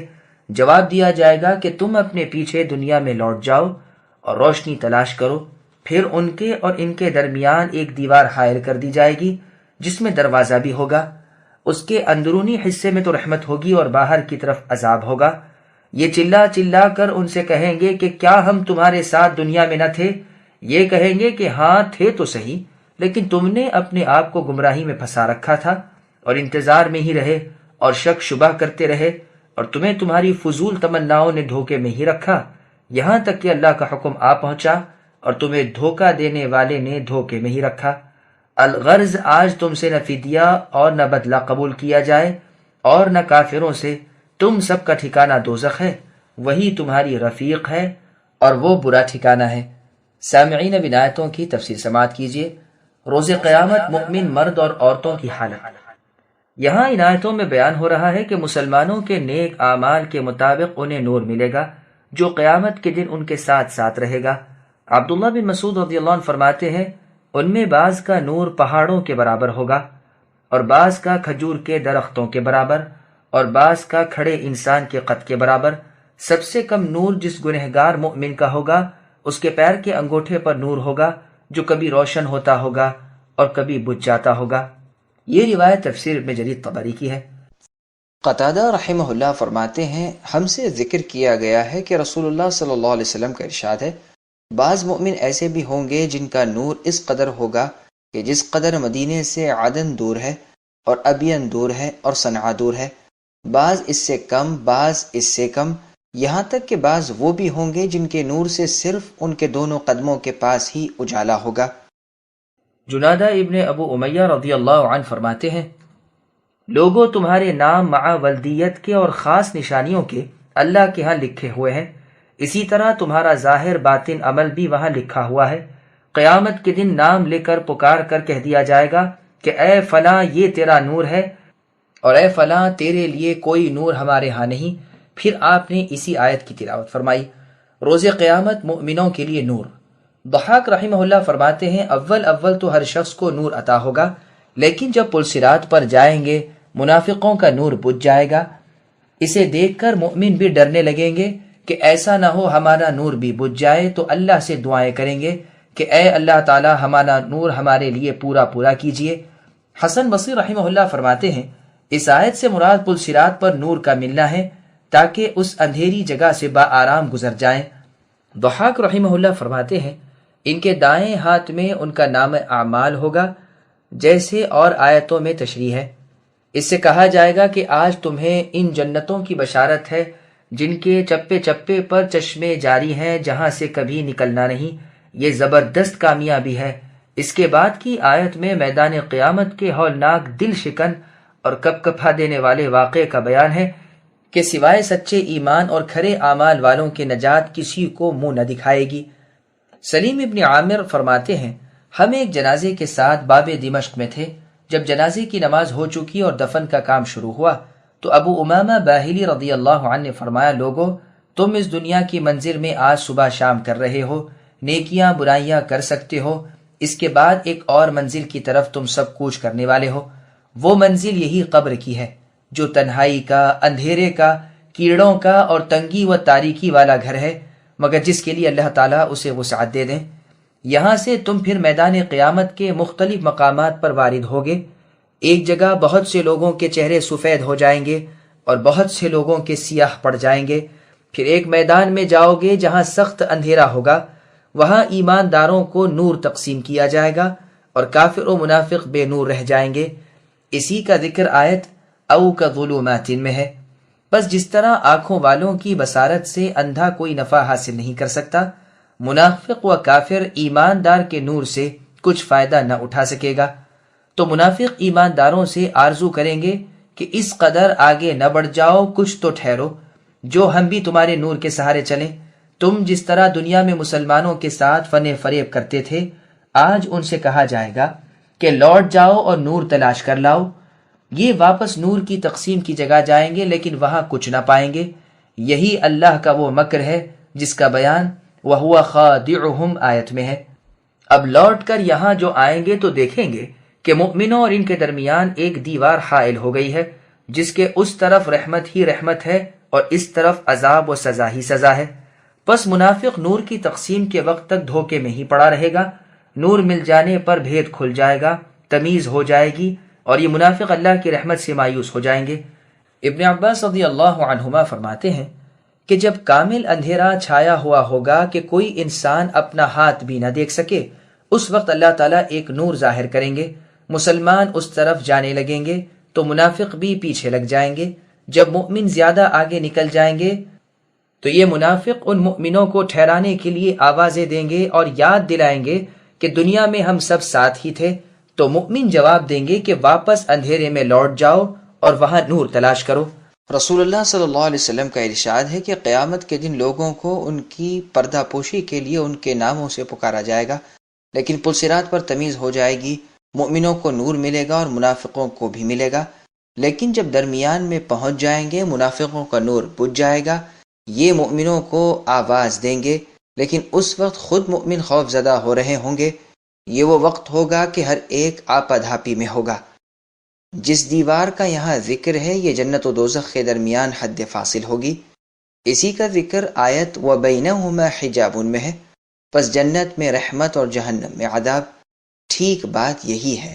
جواب دیا جائے گا کہ تم اپنے پیچھے دنیا میں لوٹ جاؤ اور روشنی تلاش کرو، پھر ان کے اور ان کے درمیان ایک دیوار حائل کر دی جائے گی جس میں دروازہ بھی ہوگا، اس کے اندرونی حصے میں تو رحمت ہوگی اور باہر کی طرف عذاب ہوگا۔ یہ چلا چلا کر ان سے کہیں گے کہ کیا ہم تمہارے ساتھ دنیا میں نہ تھے؟ یہ کہیں گے کہ ہاں تھے تو صحیح، لیکن تم نے اپنے آپ کو گمراہی میں پھنسا رکھا تھا اور انتظار میں ہی رہے اور شک شبہ کرتے رہے، اور تمہیں تمہاری فضول تمناؤں نے دھوکے میں ہی رکھا، یہاں تک کہ اللہ کا حکم آ پہنچا اور تمہیں دھوکہ دینے والے نے دھوکے میں ہی رکھا۔ الغرض آج تم سے نہ فدیہ اور نہ بدلہ قبول کیا جائے اور نہ کافروں سے، تم سب کا ٹھکانہ دوزخ ہے، وہی تمہاری رفیق ہے اور وہ برا ٹھکانہ ہے۔ سامعین اب ان آیتوں کی تفسیر سماعت کیجیے۔ روز قیامت مؤمن مرد اور عورتوں کی حالت۔ یہاں ان آیتوں میں بیان ہو رہا ہے کہ مسلمانوں کے نیک اعمال کے مطابق انہیں نور ملے گا جو قیامت کے دن ان کے ساتھ ساتھ رہے گا۔ عبداللہ بن مسعود رضی اللہ عنہ فرماتے ہیں ان میں بعض کا نور پہاڑوں کے برابر ہوگا اور بعض کا کھجور کے درختوں کے برابر اور بعض کا کھڑے انسان کے قد کے برابر۔ سب سے کم نور جس گنہگار مؤمن کا ہوگا اس کے پیر کے انگوٹھے پر نور ہوگا جو کبھی روشن ہوتا ہوگا اور کبھی بجھ جاتا ہوگا۔ یہ روایت تفسیر ابن جریر طبری کی ہے۔ قتادہ رحمہ اللہ فرماتے ہیں ہم سے ذکر کیا گیا ہے کہ رسول اللہ صلی اللہ علیہ وسلم کا ارشاد ہے بعض مؤمن ایسے بھی ہوں گے جن کا نور اس قدر ہوگا کہ جس قدر مدینے سے عدن دور ہے اور ابین دور ہے اور صنعا دور ہے، بعض اس سے کم، بعض اس سے کم، یہاں تک کہ بعض وہ بھی ہوں گے جن کے نور سے صرف ان کے دونوں قدموں کے پاس ہی اجالا ہوگا۔ جنادہ ابن ابو امیہ رضی اللہ عنہ فرماتے ہیں لوگوں تمہارے نام مع ولدیت کے اور خاص نشانیوں کے اللہ کے ہاں لکھے ہوئے ہیں، اسی طرح تمہارا ظاہر باطن عمل بھی وہاں لکھا ہوا ہے۔ قیامت کے دن نام لے کر پکار کر کہہ دیا جائے گا کہ اے فلاں یہ تیرا نور ہے اور اے فلاں تیرے لیے کوئی نور ہمارے ہاں نہیں۔ پھر آپ نے اسی آیت کی تلاوت فرمائی۔ روز قیامت مؤمنوں کے لیے نور۔ ضحاک رحمہ اللہ فرماتے ہیں اول تو ہر شخص کو نور عطا ہوگا، لیکن جب پل صراط پر جائیں گے منافقوں کا نور بجھ جائے گا۔ اسے دیکھ کر مؤمن بھی ڈرنے لگیں گے کہ ایسا نہ ہو ہمارا نور بھی بجھ جائے، تو اللہ سے دعائیں کریں گے کہ اے اللہ تعالی ہمارا نور ہمارے لیے پورا کیجئے۔ حسن بصری رحمہ اللہ فرماتے ہیں اس آیت سے مراد پل صراط پر نور کا ملنا ہے تاکہ اس اندھیری جگہ سے بآرام گزر جائیں۔ ضحاک رحمہ اللہ فرماتے ہیں ان کے دائیں ہاتھ میں ان کا نام اعمال ہوگا جیسے اور آیتوں میں تشریح ہے۔ اس سے کہا جائے گا کہ آج تمہیں ان جنتوں کی بشارت ہے جن کے چپے چپے پر چشمے جاری ہیں جہاں سے کبھی نکلنا نہیں، یہ زبردست کامیابی ہے۔ اس کے بعد کی آیت میں میدان قیامت کے ہولناک دل شکن اور کپ کپا دینے والے واقعے کا بیان ہے کہ سوائے سچے ایمان اور کھرے اعمال والوں کے نجات کسی کو منہ نہ دکھائے گی۔ سلیم ابن عامر فرماتے ہیں ہم ایک جنازے کے ساتھ باب دمشق میں تھے، جب جنازے کی نماز ہو چکی اور دفن کا کام شروع ہوا تو ابو امامہ باہلی رضی اللہ عنہ نے فرمایا لوگو تم اس دنیا کی منزل میں آج صبح شام کر رہے ہو، نیکیاں برائیاں کر سکتے ہو، اس کے بعد ایک اور منزل کی طرف تم سب کوچ کرنے والے ہو، وہ منزل یہی قبر کی ہے جو تنہائی کا، اندھیرے کا، کیڑوں کا اور تنگی و تاریکی والا گھر ہے، مگر جس کے لیے اللہ تعالیٰ اسے وسعت دے دیں۔ یہاں سے تم پھر میدان قیامت کے مختلف مقامات پر وارد ہوگے۔ ایک جگہ بہت سے لوگوں کے چہرے سفید ہو جائیں گے اور بہت سے لوگوں کے سیاہ پڑ جائیں گے۔ پھر ایک میدان میں جاؤ گے جہاں سخت اندھیرا ہوگا، وہاں ایمانداروں کو نور تقسیم کیا جائے گا اور کافر و منافق بے نور رہ جائیں گے۔ اسی کا ذکر آیت او کظلمات میں ہے۔ بس جس طرح آنکھوں والوں کی بصارت سے اندھا کوئی نفع حاصل نہیں کر سکتا، منافق و کافر ایماندار کے نور سے کچھ فائدہ نہ اٹھا سکے گا۔ تو منافق ایمانداروں سے آرزو کریں گے کہ اس قدر آگے نہ بڑھ جاؤ، کچھ تو ٹھہرو، جو ہم بھی تمہارے نور کے سہارے چلیں۔ تم جس طرح دنیا میں مسلمانوں کے ساتھ فن فریب کرتے تھے، آج ان سے کہا جائے گا کہ لوٹ جاؤ اور نور تلاش کر لاؤ۔ یہ واپس نور کی تقسیم کی جگہ جائیں گے لیکن وہاں کچھ نہ پائیں گے۔ یہی اللہ کا وہ مکر ہے جس کا بیان وَهُوَ خَادِعُهُمْ آیت میں ہے۔ اب لوٹ کر یہاں جو آئیں گے تو دیکھیں گے کہ مؤمنوں اور ان کے درمیان ایک دیوار حائل ہو گئی ہے جس کے اس طرف رحمت ہی رحمت ہے اور اس طرف عذاب و سزا ہی سزا ہے۔ پس منافق نور کی تقسیم کے وقت تک دھوکے میں ہی پڑا رہے گا، نور مل جانے پر بھید کھل جائے گا، تمیز ہو جائے گی، اور یہ منافق اللہ کی رحمت سے مایوس ہو جائیں گے۔ ابن عباس رضی اللہ عنہما فرماتے ہیں کہ جب کامل اندھیرا چھایا ہوا ہوگا کہ کوئی انسان اپنا ہاتھ بھی نہ دیکھ سکے، اس وقت اللہ تعالیٰ ایک نور ظاہر کریں گے، مسلمان اس طرف جانے لگیں گے تو منافق بھی پیچھے لگ جائیں گے۔ جب مؤمن زیادہ آگے نکل جائیں گے تو یہ منافق ان مؤمنوں کو ٹھہرانے کے لیے آوازیں دیں گے اور یاد دلائیں گے کہ دنیا میں ہم سب ساتھ ہی تھے، تو مؤمن جواب دیں گے کہ واپس اندھیرے میں لوٹ جاؤ اور وہاں نور تلاش کرو۔ رسول اللہ صلی اللہ علیہ وسلم کا ارشاد ہے کہ قیامت کے دن لوگوں کو ان کی پردہ پوشی کے لیے ان کے ناموں سے پکارا جائے گا، لیکن پلصراط پر تمیز ہو جائے گی، مؤمنوں کو نور ملے گا اور منافقوں کو بھی ملے گا، لیکن جب درمیان میں پہنچ جائیں گے منافقوں کا نور بجھ جائے گا، یہ مؤمنوں کو آواز دیں گے، لیکن اس وقت خود مؤمن خوف زدہ ہو رہے ہوں گے۔ یہ وہ وقت ہوگا کہ ہر ایک آپا دھاپی میں ہوگا۔ جس دیوار کا یہاں ذکر ہے یہ جنت و دوزخ کے درمیان حد فاصل ہوگی، اسی کا ذکر آیت وَبَيْنَهُمَا حِجَابٌ میں ہے، پس جنت میں رحمت اور جہنم میں عذاب۔ ٹھیک بات یہی ہے۔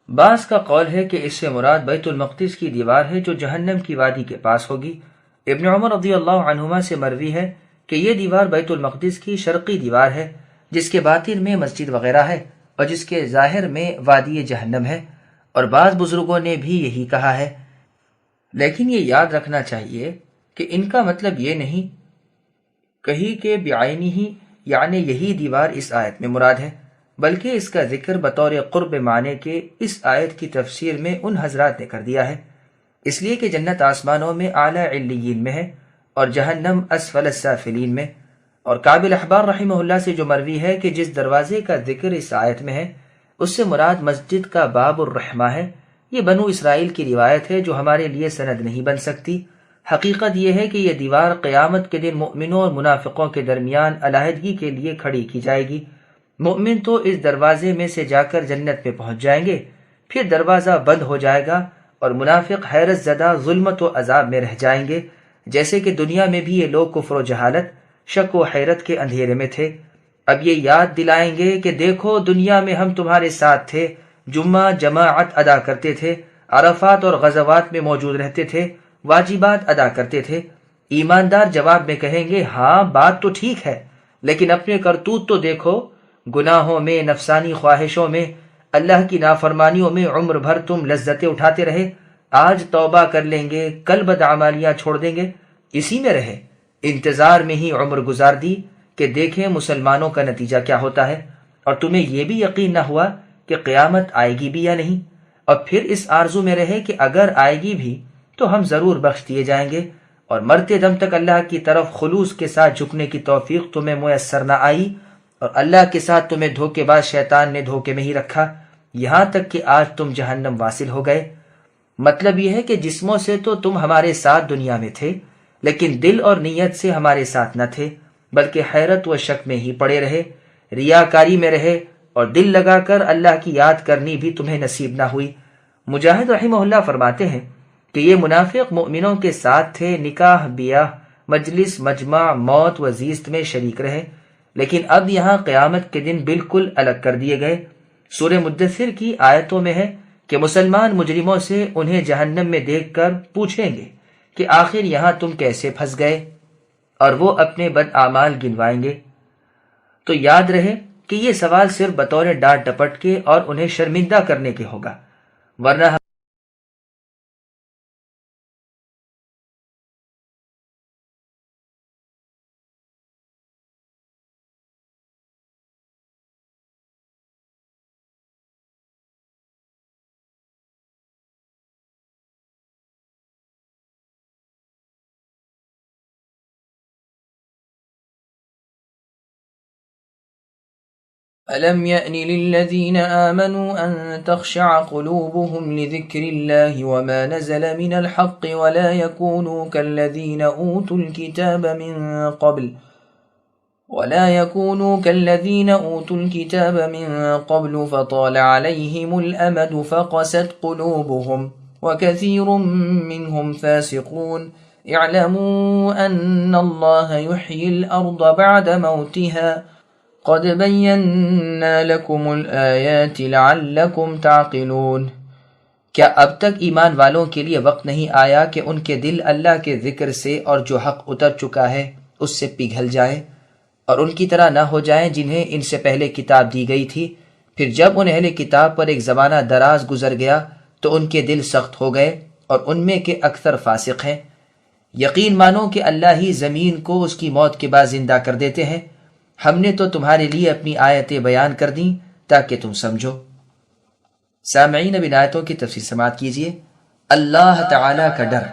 بعض کا قول ہے کہ اس سے مراد بیت المقدس کی دیوار ہے جو جہنم کی وادی کے پاس ہوگی۔ ابن عمر رضی اللہ عنہما سے مروی ہے کہ یہ دیوار بیت المقدس کی شرقی دیوار ہے جس کے باطن میں مسجد وغیرہ ہے اور جس کے ظاہر میں وادی جہنم ہے، اور بعض بزرگوں نے بھی یہی کہا ہے، لیکن یہ یاد رکھنا چاہیے کہ ان کا مطلب یہ نہیں کہیں کہ بعینی ہی یعنی یہی دیوار اس آیت میں مراد ہے، بلکہ اس کا ذکر بطور قرب معنی کے اس آیت کی تفسیر میں ان حضرات نے کر دیا ہے، اس لیے کہ جنت آسمانوں میں اعلیٰ علیین میں ہے اور جہنم اسفل السافلین میں۔ اور کعب الاحبار رحمہ اللہ سے جو مروی ہے کہ جس دروازے کا ذکر اس آیت میں ہے اس سے مراد مسجد کا باب الرحمہ ہے، یہ بنو اسرائیل کی روایت ہے جو ہمارے لیے سند نہیں بن سکتی۔ حقیقت یہ ہے کہ یہ دیوار قیامت کے دن مؤمنوں اور منافقوں کے درمیان علیحدگی کے لیے کھڑی کی جائے گی۔ مؤمن تو اس دروازے میں سے جا کر جنت میں پہنچ جائیں گے، پھر دروازہ بند ہو جائے گا اور منافق حیرت زدہ ظلمت و عذاب میں رہ جائیں گے، جیسے کہ دنیا میں بھی یہ لوگ کفر و جہالت، شک و حیرت کے اندھیرے میں تھے۔ اب یہ یاد دلائیں گے کہ دیکھو دنیا میں ہم تمہارے ساتھ تھے، جمعہ جماعت ادا کرتے تھے، عرفات اور غزوات میں موجود رہتے تھے، واجبات ادا کرتے تھے۔ ایماندار جواب میں کہیں گے ہاں بات تو ٹھیک ہے، لیکن اپنے کرتوت تو دیکھو، گناہوں میں، نفسانی خواہشوں میں، اللہ کی نافرمانیوں میں عمر بھر تم لذتیں اٹھاتے رہے، آج توبہ کر لیں گے، کل بدعمالیاں چھوڑ دیں گے، اسی میں رہے، انتظار میں ہی عمر گزار دی کہ دیکھیں مسلمانوں کا نتیجہ کیا ہوتا ہے، اور تمہیں یہ بھی یقین نہ ہوا کہ قیامت آئے گی بھی یا نہیں، اور پھر اس آرزو میں رہے کہ اگر آئے گی بھی تو ہم ضرور بخش دیے جائیں گے، اور مرتے دم تک اللہ کی طرف خلوص کے ساتھ جھکنے کی توفیق تمہیں میسر نہ آئی، اور اللہ کے ساتھ تمہیں دھوکے باز شیطان نے دھوکے میں ہی رکھا، یہاں تک کہ آج تم جہنم واصل ہو گئے۔ مطلب یہ ہے کہ جسموں سے تو تم ہمارے ساتھ دنیا میں تھے، لیکن دل اور نیت سے ہمارے ساتھ نہ تھے، بلکہ حیرت و شک میں ہی پڑے رہے، ریاکاری میں رہے، اور دل لگا کر اللہ کی یاد کرنی بھی تمہیں نصیب نہ ہوئی۔ مجاہد رحمہ اللہ فرماتے ہیں کہ یہ منافق مؤمنوں کے ساتھ تھے، نکاح، بیاہ، مجلس، مجمع، موت و زیست میں شریک رہے، لیکن اب یہاں قیامت کے دن بالکل الگ کر دیے گئے۔ سورہ مدثر کی آیتوں میں ہے کہ مسلمان مجرموں سے انہیں جہنم میں دیکھ کر پوچھیں گے کہ آخر یہاں تم کیسے پھنس گئے، اور وہ اپنے بد اعمال گنوائیں گے۔ تو یاد رہے کہ یہ سوال صرف بطور ڈانٹ ڈپٹ کے اور انہیں شرمندہ کرنے کے ہوگا، ورنہ ألم يأن للذين آمنوا أن تخشع قلوبهم لذكر الله وما نزل من الحق ولا يكونوا كالذين أوتوا الكتاب من قبل فطال عليهم الأمد فقست قلوبهم وكثير منهم فاسقون اعلموا ان اللہ یحیی الارض بعد موتها قد بینا لکم الآیات لعلکم تعقلون۔ کیا اب تک ایمان والوں کے لیے وقت نہیں آیا کہ ان کے دل اللہ کے ذکر سے اور جو حق اتر چکا ہے اس سے پگھل جائے اور ان کی طرح نہ ہو جائیں جنہیں ان سے پہلے کتاب دی گئی تھی، پھر جب ان اہل کتاب پر ایک زمانہ دراز گزر گیا تو ان کے دل سخت ہو گئے اور ان میں کے اکثر فاسق ہیں۔ یقین مانو کہ اللہ ہی زمین کو اس کی موت کے بعد زندہ کر دیتے ہیں، ہم نے تو تمہارے لیے اپنی آیتیں بیان کر دیں تاکہ تم سمجھو۔ سامعین، اب ان آیتوں کی تفسیر سماعت کیجیے۔ اللہ تعالیٰ کا ڈر۔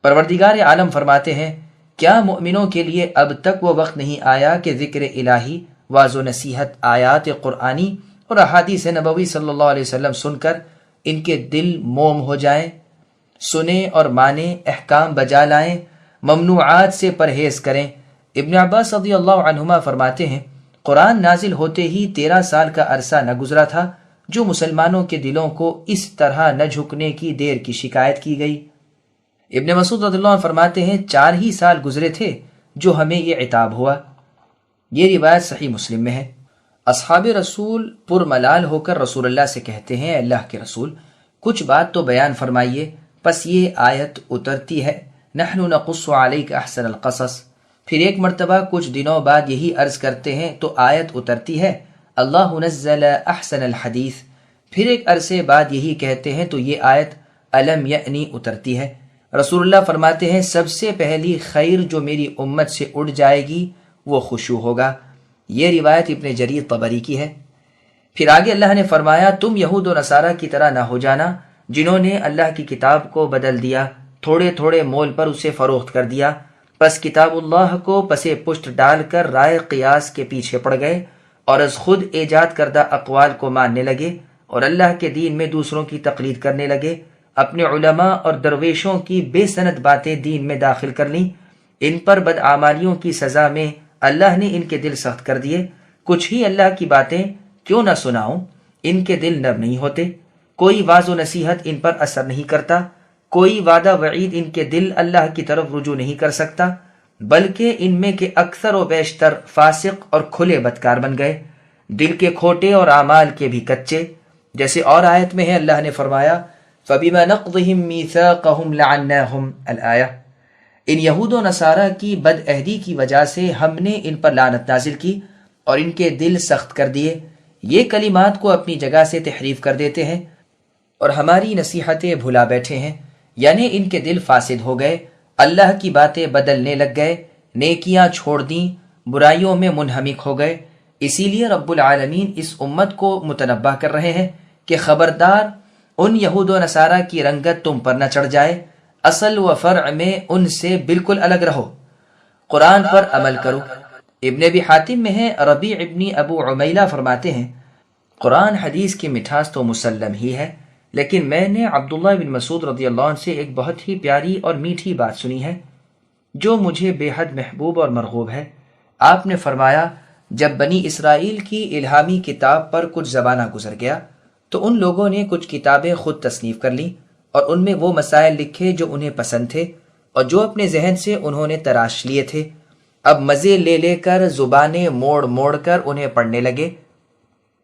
پروردگار عالم فرماتے ہیں، کیا مومنوں کے لیے اب تک وہ وقت نہیں آیا کہ ذکر الہی، واعظ و نصیحت، آیات قرآنی اور احادیث نبوی صلی اللہ علیہ وسلم سن کر ان کے دل موم ہو جائیں، سنیں اور مانیں، احکام بجا لائیں، ممنوعات سے پرہیز کریں۔ ابن عباس رضی اللہ عنہما فرماتے ہیں، قرآن نازل ہوتے ہی 13 سال کا عرصہ نہ گزرا تھا جو مسلمانوں کے دلوں کو اس طرح نہ جھکنے کی دیر کی شکایت کی گئی۔ ابن مسعود رضی اللہ عنہ فرماتے ہیں، 4 ہی سال گزرے تھے جو ہمیں یہ عتاب ہوا۔ یہ روایت صحیح مسلم میں ہے۔ اصحاب رسول پرملال ہو کر رسول اللہ سے کہتے ہیں، اللہ کے رسول کچھ بات تو بیان فرمائیے۔ پس یہ آیت اترتی ہے، نحن نقص علیک احسن القصص۔ پھر ایک مرتبہ کچھ دنوں بعد یہی عرض کرتے ہیں تو آیت اترتی ہے، اللہ نزل احسن الحدیث۔ پھر ایک عرصے بعد یہی کہتے ہیں تو یہ آیت الم یعنی اترتی ہے۔ رسول اللہ فرماتے ہیں، سب سے پہلی خیر جو میری امت سے اڑ جائے گی وہ خشوع ہوگا۔ یہ روایت ابن جریر طبری کی ہے۔ پھر آگے اللہ نے فرمایا، تم یہود و نصارہ کی طرح نہ ہو جانا جنہوں نے اللہ کی کتاب کو بدل دیا، تھوڑے تھوڑے مول پر اسے فروخت کر دیا، پس کتاب اللہ کو پسے پشت ڈال کر رائے قیاس کے پیچھے پڑ گئے اور از خود ایجاد کردہ اقوال کو ماننے لگے اور اللہ کے دین میں دوسروں کی تقلید کرنے لگے، اپنے علماء اور درویشوں کی بے سند باتیں دین میں داخل کر لیں۔ ان پر بدعمالیوں کی سزا میں اللہ نے ان کے دل سخت کر دیے۔ کچھ ہی اللہ کی باتیں کیوں نہ سناؤں، ان کے دل نرم نہیں ہوتے، کوئی واعظ و نصیحت ان پر اثر نہیں کرتا، کوئی وعدہ وعید ان کے دل اللہ کی طرف رجوع نہیں کر سکتا، بلکہ ان میں کے اکثر و بیشتر فاسق اور کھلے بدکار بن گئے، دل کے کھوٹے اور اعمال کے بھی کچے۔ جیسے اور آیت میں ہے، اللہ نے فرمایا، فَبِمَا نَقْضِهِمْ مِيثَاقَهُمْ لَعَنَّاهُمْ الآیہ۔ ان یہود و نصارہ کی بد عہدی کی وجہ سے ہم نے ان پر لعنت نازل کی اور ان کے دل سخت کر دیے۔ یہ کلمات کو اپنی جگہ سے تحریف کر دیتے ہیں اور ہماری نصیحتیں بھلا بیٹھے ہیں، یعنی ان کے دل فاسد ہو گئے، اللہ کی باتیں بدلنے لگ گئے، نیکیاں چھوڑ دیں، برائیوں میں منہمک ہو گئے۔ اسی لیے رب العالمین اس امت کو متنبہ کر رہے ہیں کہ خبردار ان یہود و نصارہ کی رنگت تم پر نہ چڑھ جائے، اصل و فرع میں ان سے بالکل الگ رہو، قرآن پر عمل کرو۔ ابن ابی حاتم میں ہے، ربیع ابن ابو عمیلہ فرماتے ہیں، قرآن حدیث کی مٹھاس تو مسلم ہی ہے، لیکن میں نے عبداللہ بن مسعود رضی اللہ عنہ سے ایک بہت ہی پیاری اور میٹھی بات سنی ہے جو مجھے بے حد محبوب اور مرغوب ہے۔ آپ نے فرمایا، جب بنی اسرائیل کی الہامی کتاب پر کچھ زمانہ گزر گیا تو ان لوگوں نے کچھ کتابیں خود تصنیف کر لیں اور ان میں وہ مسائل لکھے جو انہیں پسند تھے اور جو اپنے ذہن سے انہوں نے تراش لیے تھے۔ اب مزے لے لے کر زبانیں موڑ موڑ کر انہیں پڑھنے لگے۔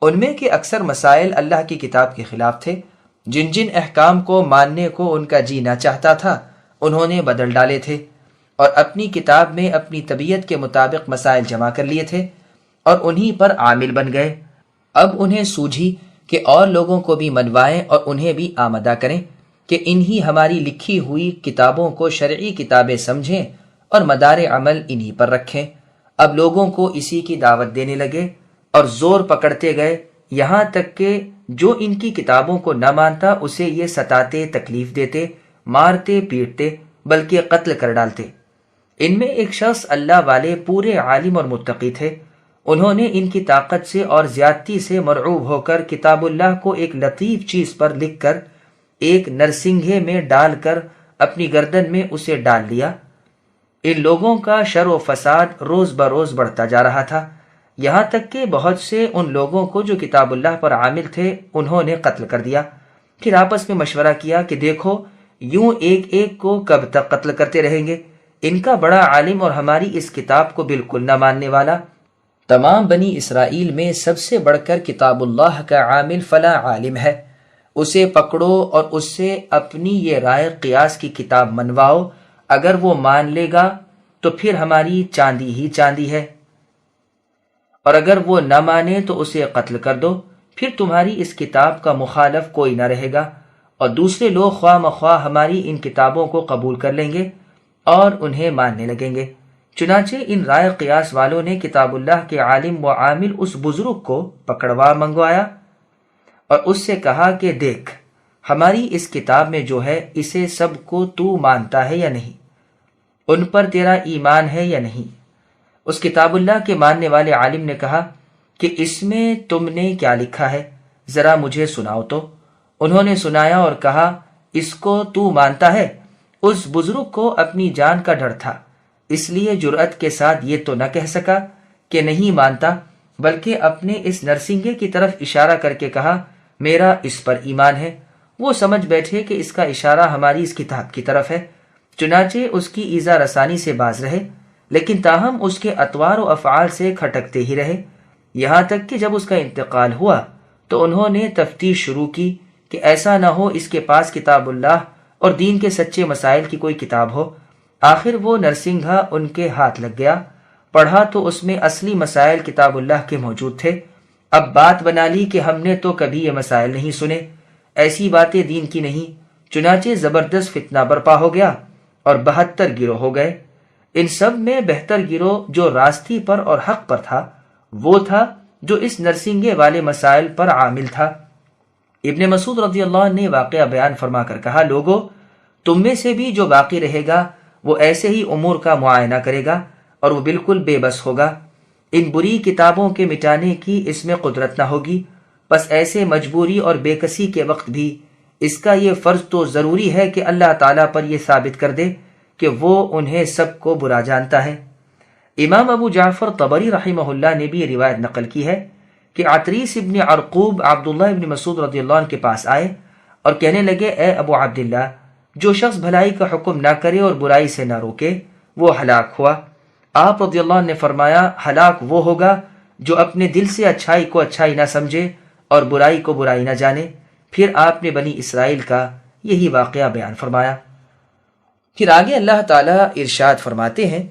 ان میں کے اکثر مسائل اللہ کی کتاب کے خلاف تھے، جن جن احکام کو ماننے کو ان کا جی نہ چاہتا تھا انہوں نے بدل ڈالے تھے اور اپنی کتاب میں اپنی طبیعت کے مطابق مسائل جمع کر لیے تھے اور انہی پر عامل بن گئے۔ اب انہیں سوجھی کہ اور لوگوں کو بھی منوائیں اور انہیں بھی آمدہ کریں کہ انہی ہماری لکھی ہوئی کتابوں کو شرعی کتابیں سمجھیں اور مدار عمل انہی پر رکھیں۔ اب لوگوں کو اسی کی دعوت دینے لگے اور زور پکڑتے گئے، یہاں تک کہ جو ان کی کتابوں کو نہ مانتا اسے یہ ستاتے، تکلیف دیتے، مارتے، پیٹتے، بلکہ قتل کر ڈالتے۔ ان میں ایک شخص اللہ والے پورے عالم اور متقی تھے، انہوں نے ان کی طاقت سے اور زیادتی سے مرعوب ہو کر کتاب اللہ کو ایک لطیف چیز پر لکھ کر ایک نرسنگھے میں ڈال کر اپنی گردن میں اسے ڈال لیا۔ ان لوگوں کا شر و فساد روز بروز بڑھتا جا رہا تھا، یہاں تک کہ بہت سے ان لوگوں کو جو کتاب اللہ پر عامل تھے انہوں نے قتل کر دیا۔ پھر آپس میں مشورہ کیا کہ دیکھو یوں ایک ایک کو کب تک قتل کرتے رہیں گے؟ ان کا بڑا عالم اور ہماری اس کتاب کو بالکل نہ ماننے والا۔ تمام بنی اسرائیل میں سب سے بڑھ کر کتاب اللہ کا عامل فلاں عالم ہے، اسے پکڑو اور اس سے اپنی یہ رائے قیاس کی کتاب منواؤ، اگر وہ مان لے گا تو پھر ہماری چاندی ہی چاندی ہے، اور اگر وہ نہ مانے تو اسے قتل کر دو، پھر تمہاری اس کتاب کا مخالف کوئی نہ رہے گا، اور دوسرے لوگ خواہ مخواہ ہماری ان کتابوں کو قبول کر لیں گے اور انہیں ماننے لگیں گے۔ چنانچہ ان رائے قیاس والوں نے کتاب اللہ کے عالم و عامل اس بزرگ کو پکڑوا منگوایا اور اس سے کہا کہ دیکھ، ہماری اس کتاب میں جو ہے اسے سب کو تو مانتا ہے یا نہیں؟ ان پر تیرا ایمان ہے یا نہیں؟ اس کتاب اللہ کے ماننے والے عالم نے کہا کہ اس میں تم نے کیا لکھا ہے، ذرا مجھے سناؤ تو۔ انہوں نے سنایا اور کہا اس کو تو مانتا ہے؟ اس بزرگ کو اپنی جان کا ڈر تھا، اس لیے جرأت کے ساتھ یہ تو نہ کہہ سکا کہ نہیں مانتا، بلکہ اپنے اس نرسنگے کی طرف اشارہ کر کے کہا میرا اس پر ایمان ہے۔ وہ سمجھ بیٹھے کہ اس کا اشارہ ہماری اس کتاب کی طرف ہے، چنانچہ اس کی ایذا رسانی سے باز رہے، لیکن تاہم اس کے اطوار و افعال سے کھٹکتے ہی رہے، یہاں تک کہ جب اس کا انتقال ہوا تو انہوں نے تفتیش شروع کی کہ ایسا نہ ہو اس کے پاس کتاب اللہ اور دین کے سچے مسائل کی کوئی کتاب ہو۔ آخر وہ نرسنگھا ان کے ہاتھ لگ گیا، پڑھا تو اس میں اصلی مسائل کتاب اللہ کے موجود تھے۔ اب بات بنا لی کہ ہم نے تو کبھی یہ مسائل نہیں سنے، ایسی باتیں دین کی نہیں، چنانچہ زبردست فتنہ برپا ہو گیا اور 72 گروہ ہو گئے۔ ان سب میں بہتر گروہ جو راستی پر اور حق پر تھا وہ تھا جو اس نرسنگے والے مسائل پر عامل تھا۔ ابن مسعود رضی اللہ عنہ نے واقعہ بیان فرما کر کہا لوگو، تم میں سے بھی جو باقی رہے گا وہ ایسے ہی امور کا معائنہ کرے گا اور وہ بالکل بے بس ہوگا، ان بری کتابوں کے مٹانے کی اس میں قدرت نہ ہوگی، بس ایسے مجبوری اور بے کسی کے وقت بھی اس کا یہ فرض تو ضروری ہے کہ اللہ تعالیٰ پر یہ ثابت کر دے کہ وہ انہیں سب کو برا جانتا ہے۔ امام ابو جعفر طبری رحمہ اللہ نے بھی یہ روایت نقل کی ہے کہ عطریس ابن عرقوب عبداللہ ابن مسعود رضی اللہ عنہ کے پاس آئے اور کہنے لگے اے ابو عبداللہ، جو شخص بھلائی کا حکم نہ کرے اور برائی سے نہ روکے وہ ہلاک ہوا۔ آپ رضی اللہ عنہ نے فرمایا ہلاک وہ ہوگا جو اپنے دل سے اچھائی کو اچھائی نہ سمجھے اور برائی کو برائی نہ جانے۔ پھر آپ نے بنی اسرائیل کا یہی واقعہ بیان فرمایا۔ پھر آگے اللہ تعالیٰ ارشاد فرماتے ہیں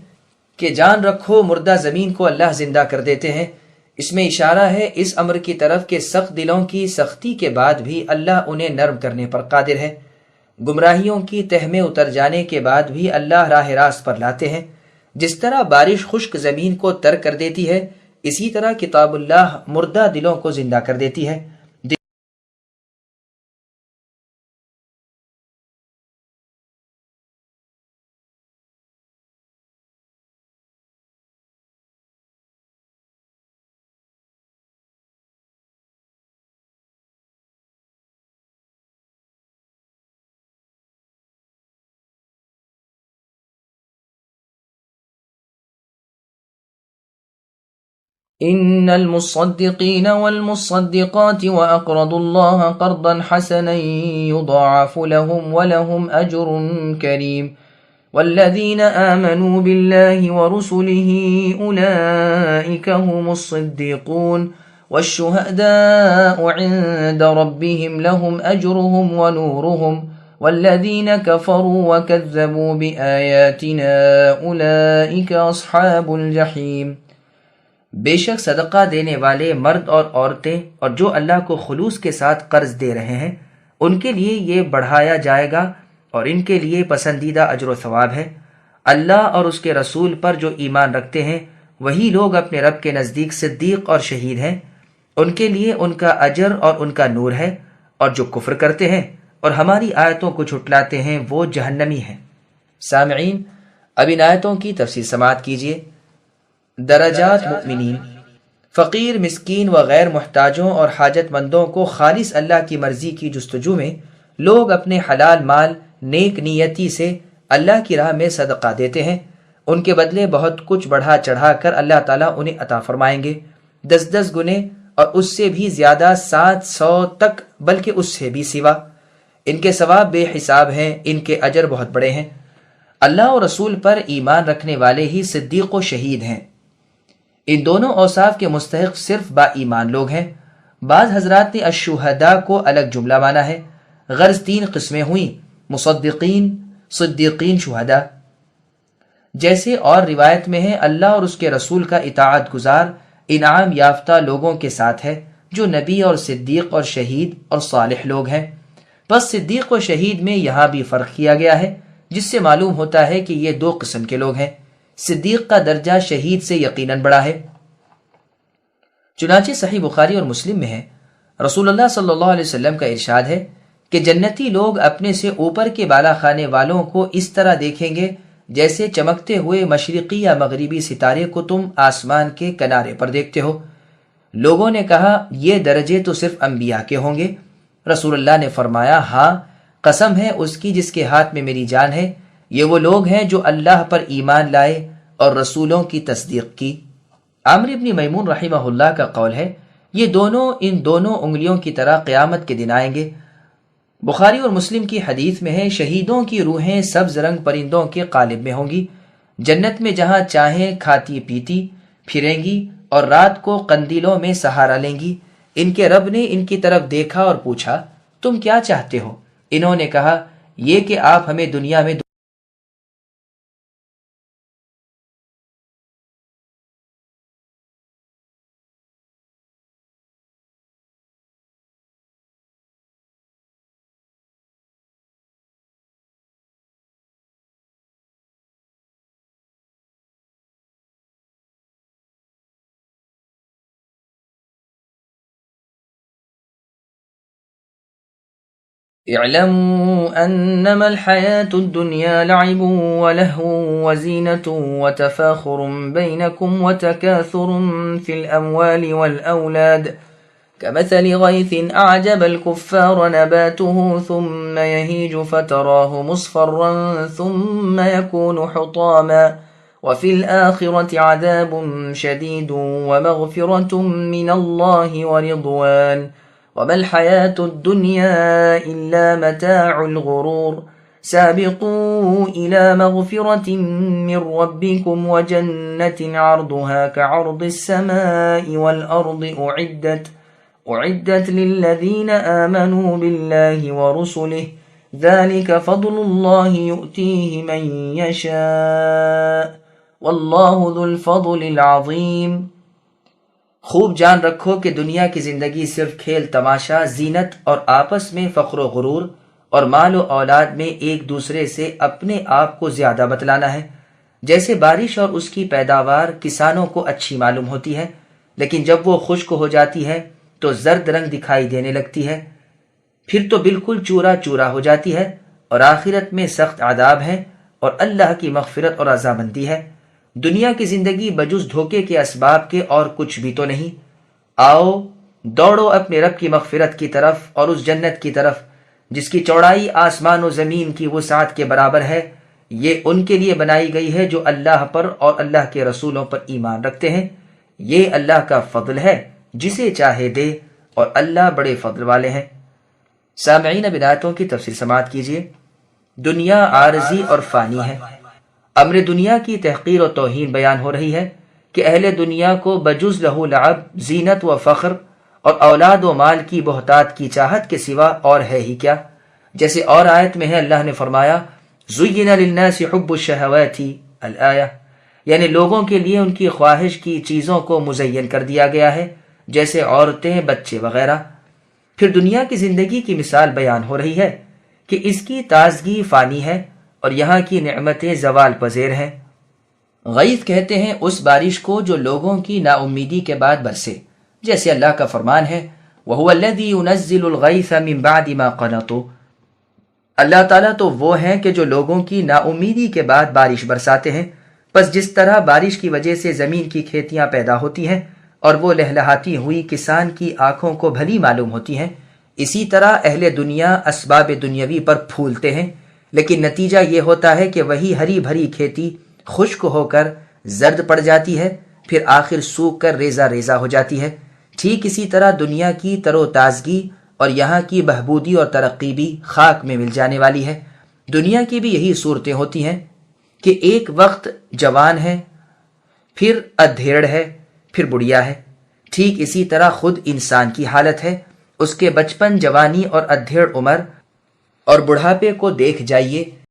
کہ جان رکھو مردہ زمین کو اللہ زندہ کر دیتے ہیں، اس میں اشارہ ہے اس امر کی طرف کہ سخت دلوں کی سختی کے بعد بھی اللہ انہیں نرم کرنے پر قادر ہے، گمراہیوں کی تہ میں اتر جانے کے بعد بھی اللہ راہ راست پر لاتے ہیں۔ جس طرح بارش خشک زمین کو تر کر دیتی ہے، اسی طرح کتاب اللہ مردہ دلوں کو زندہ کر دیتی ہے۔ إن المصدقين والمصدقات وأقرضوا الله قرضا حسنا يضاعف لهم ولهم أجر كريم والذين آمنوا بالله ورسله أولئك هم الصديقون والشهداء عند ربهم لهم أجرهم ونورهم والذين كفروا وكذبوا بآياتنا أولئك أصحاب الجحيم۔ بے شک صدقہ دینے والے مرد اور عورتیں اور جو اللہ کو خلوص کے ساتھ قرض دے رہے ہیں ان کے لیے یہ بڑھایا جائے گا اور ان کے لیے پسندیدہ اجر و ثواب ہے۔ اللہ اور اس کے رسول پر جو ایمان رکھتے ہیں وہی لوگ اپنے رب کے نزدیک صدیق اور شہید ہیں، ان کے لیے ان کا اجر اور ان کا نور ہے، اور جو کفر کرتے ہیں اور ہماری آیتوں کو جھٹلاتے ہیں وہ جہنمی ہیں۔ سامعین، اب ان آیتوں کی تفسیر سماعت کیجیے۔ درجات مؤمنین، فقیر، مسکین و غیر محتاجوں اور حاجت مندوں کو خالص اللہ کی مرضی کی جستجو میں لوگ اپنے حلال مال نیک نیتی سے اللہ کی راہ میں صدقہ دیتے ہیں، ان کے بدلے بہت کچھ بڑھا چڑھا کر اللہ تعالیٰ انہیں عطا فرمائیں گے، 10 گنے اور اس سے بھی زیادہ، 700 تک، بلکہ اس سے بھی سوا۔ ان کے ثواب بے حساب ہیں، ان کے اجر بہت بڑے ہیں۔ اللہ اور رسول پر ایمان رکھنے والے ہی صدیق و شہید ہیں۔ ان دونوں اوصاف کے مستحق صرف با ایمان لوگ ہیں۔ بعض حضرات نے الشہداء کو الگ جملہ مانا ہے، غرض 3 قسمیں ہوئیں، مصدقین، صدیقین، شہداء۔ جیسے اور روایت میں ہے، اللہ اور اس کے رسول کا اطاعت گزار انعام یافتہ لوگوں کے ساتھ ہے، جو نبی اور صدیق اور شہید اور صالح لوگ ہیں۔ بس صدیق و شہید میں یہاں بھی فرق کیا گیا ہے، جس سے معلوم ہوتا ہے کہ یہ 2 قسم کے لوگ ہیں۔ صدیق کا درجہ شہید سے یقیناً بڑا ہے۔ چنانچہ صحیح بخاری اور مسلم میں ہے، رسول اللہ صلی اللہ علیہ وسلم کا ارشاد ہے کہ جنتی لوگ اپنے سے اوپر کے بالا خانے والوں کو اس طرح دیکھیں گے جیسے چمکتے ہوئے مشرقی یا مغربی ستارے کو تم آسمان کے کنارے پر دیکھتے ہو۔ لوگوں نے کہا، یہ درجے تو صرف انبیاء کے ہوں گے؟ رسول اللہ نے فرمایا، ہاں، قسم ہے اس کی جس کے ہاتھ میں میری جان ہے، یہ وہ لوگ ہیں جو اللہ پر ایمان لائے اور رسولوں کی تصدیق کی۔ عامر بن میمون رحمہ اللہ کا قول ہے، یہ دونوں ان دونوں انگلیوں کی طرح قیامت کے دن آئیں گے۔ بخاری اور مسلم کی حدیث میں ہے، شہیدوں کی روحیں سبز رنگ پرندوں کے قالب میں ہوں گی، جنت میں جہاں چاہیں کھاتی پیتی پھریں گی اور رات کو قندیلوں میں سہارا لیں گی۔ ان کے رب نے ان کی طرف دیکھا اور پوچھا، تم کیا چاہتے ہو؟ انہوں نے کہا، یہ کہ آپ ہمیں دنیا میں اعلموا انما الحياة الدنيا لعب ولهو وزينة وتفاخر بينكم وتكاثر في الأموال والأولاد كمثل غيث أعجب الكفار نباته ثم يهيج فتراه مصفرا ثم يكون حطاما وفي الآخرة عذاب شديد ومغفرة من الله ورضوان وما الحياة الدنيا إلا متاع الغرور سابقوا إلى مغفرة من ربكم وجنة عرضها كعرض السماء والأرض أعدت للذين آمنوا بالله ورسله ذلك فضل الله يؤتيه من يشاء والله ذو الفضل العظيم۔ خوب جان رکھو کہ دنیا کی زندگی صرف کھیل تماشا، زینت اور آپس میں فخر و غرور اور مال و اولاد میں ایک دوسرے سے اپنے آپ کو زیادہ بتلانا ہے۔ جیسے بارش اور اس کی پیداوار کسانوں کو اچھی معلوم ہوتی ہے، لیکن جب وہ خشک ہو جاتی ہے تو زرد رنگ دکھائی دینے لگتی ہے، پھر تو بالکل چورا چورا ہو جاتی ہے، اور آخرت میں سخت عذاب ہے اور اللہ کی مغفرت اور رضامندی ہے۔ دنیا کی زندگی بجز دھوکے کے اسباب کے اور کچھ بھی تو نہیں۔ آؤ دوڑو اپنے رب کی مغفرت کی طرف اور اس جنت کی طرف جس کی چوڑائی آسمان و زمین کی وسعت کے برابر ہے۔ یہ ان کے لیے بنائی گئی ہے جو اللہ پر اور اللہ کے رسولوں پر ایمان رکھتے ہیں۔ یہ اللہ کا فضل ہے، جسے چاہے دے، اور اللہ بڑے فضل والے ہیں۔ سامعین، اب آیتوں کی تفسیر سماعت کیجیے۔ دنیا عارضی اور فانی ہے۔ امر دنیا کی تحقیر و توہین بیان ہو رہی ہے کہ اہل دنیا کو بجز لہو لعب، زینت و فخر اور اولاد و مال کی بہتات کی چاہت کے سوا اور ہے ہی کیا۔ جیسے اور آیت میں ہے، اللہ نے فرمایا، زین للناس حب الشہوات الآیہ، یعنی لوگوں کے لیے ان کی خواہش کی چیزوں کو مزین کر دیا گیا ہے، جیسے عورتیں، بچے وغیرہ۔ پھر دنیا کی زندگی کی مثال بیان ہو رہی ہے کہ اس کی تازگی فانی ہے اور یہاں کی نعمتیں زوال پذیر ہیں۔ غیث کہتے ہیں اس بارش کو جو لوگوں کی نا امیدی کے بعد برسے، جیسے اللہ کا فرمان ہے، وَهُوَ الَّذِي يُنَزِّلُ الْغَيْثَ مِن بَعْدِ مَا قَنَطُوا۔ اللہ تعالیٰ تو وہ ہیں کہ جو لوگوں کی نا امیدی کے بعد بارش برساتے ہیں۔ پس جس طرح بارش کی وجہ سے زمین کی کھیتیاں پیدا ہوتی ہیں اور وہ لہلہاتی ہوئی کسان کی آنکھوں کو بھلی معلوم ہوتی ہیں، اسی طرح اہل دنیا اسباب دنیاوی پر پھولتے ہیں، لیکن نتیجہ یہ ہوتا ہے کہ وہی ہری بھری کھیتی خشک ہو کر زرد پڑ جاتی ہے، پھر آخر سوکھ کر ریزہ ریزہ ہو جاتی ہے۔ ٹھیک اسی طرح دنیا کی تر و تازگی اور یہاں کی بہبودی اور ترقی بھی خاک میں مل جانے والی ہے۔ دنیا کی بھی یہی صورتیں ہوتی ہیں کہ ایک وقت جوان ہے، پھر ادھیڑ ہے، پھر بڑھیا ہے۔ ٹھیک اسی طرح خود انسان کی حالت ہے۔ اس کے بچپن، جوانی اور ادھیڑ عمر اور بڑھاپے کو دیکھ جائیے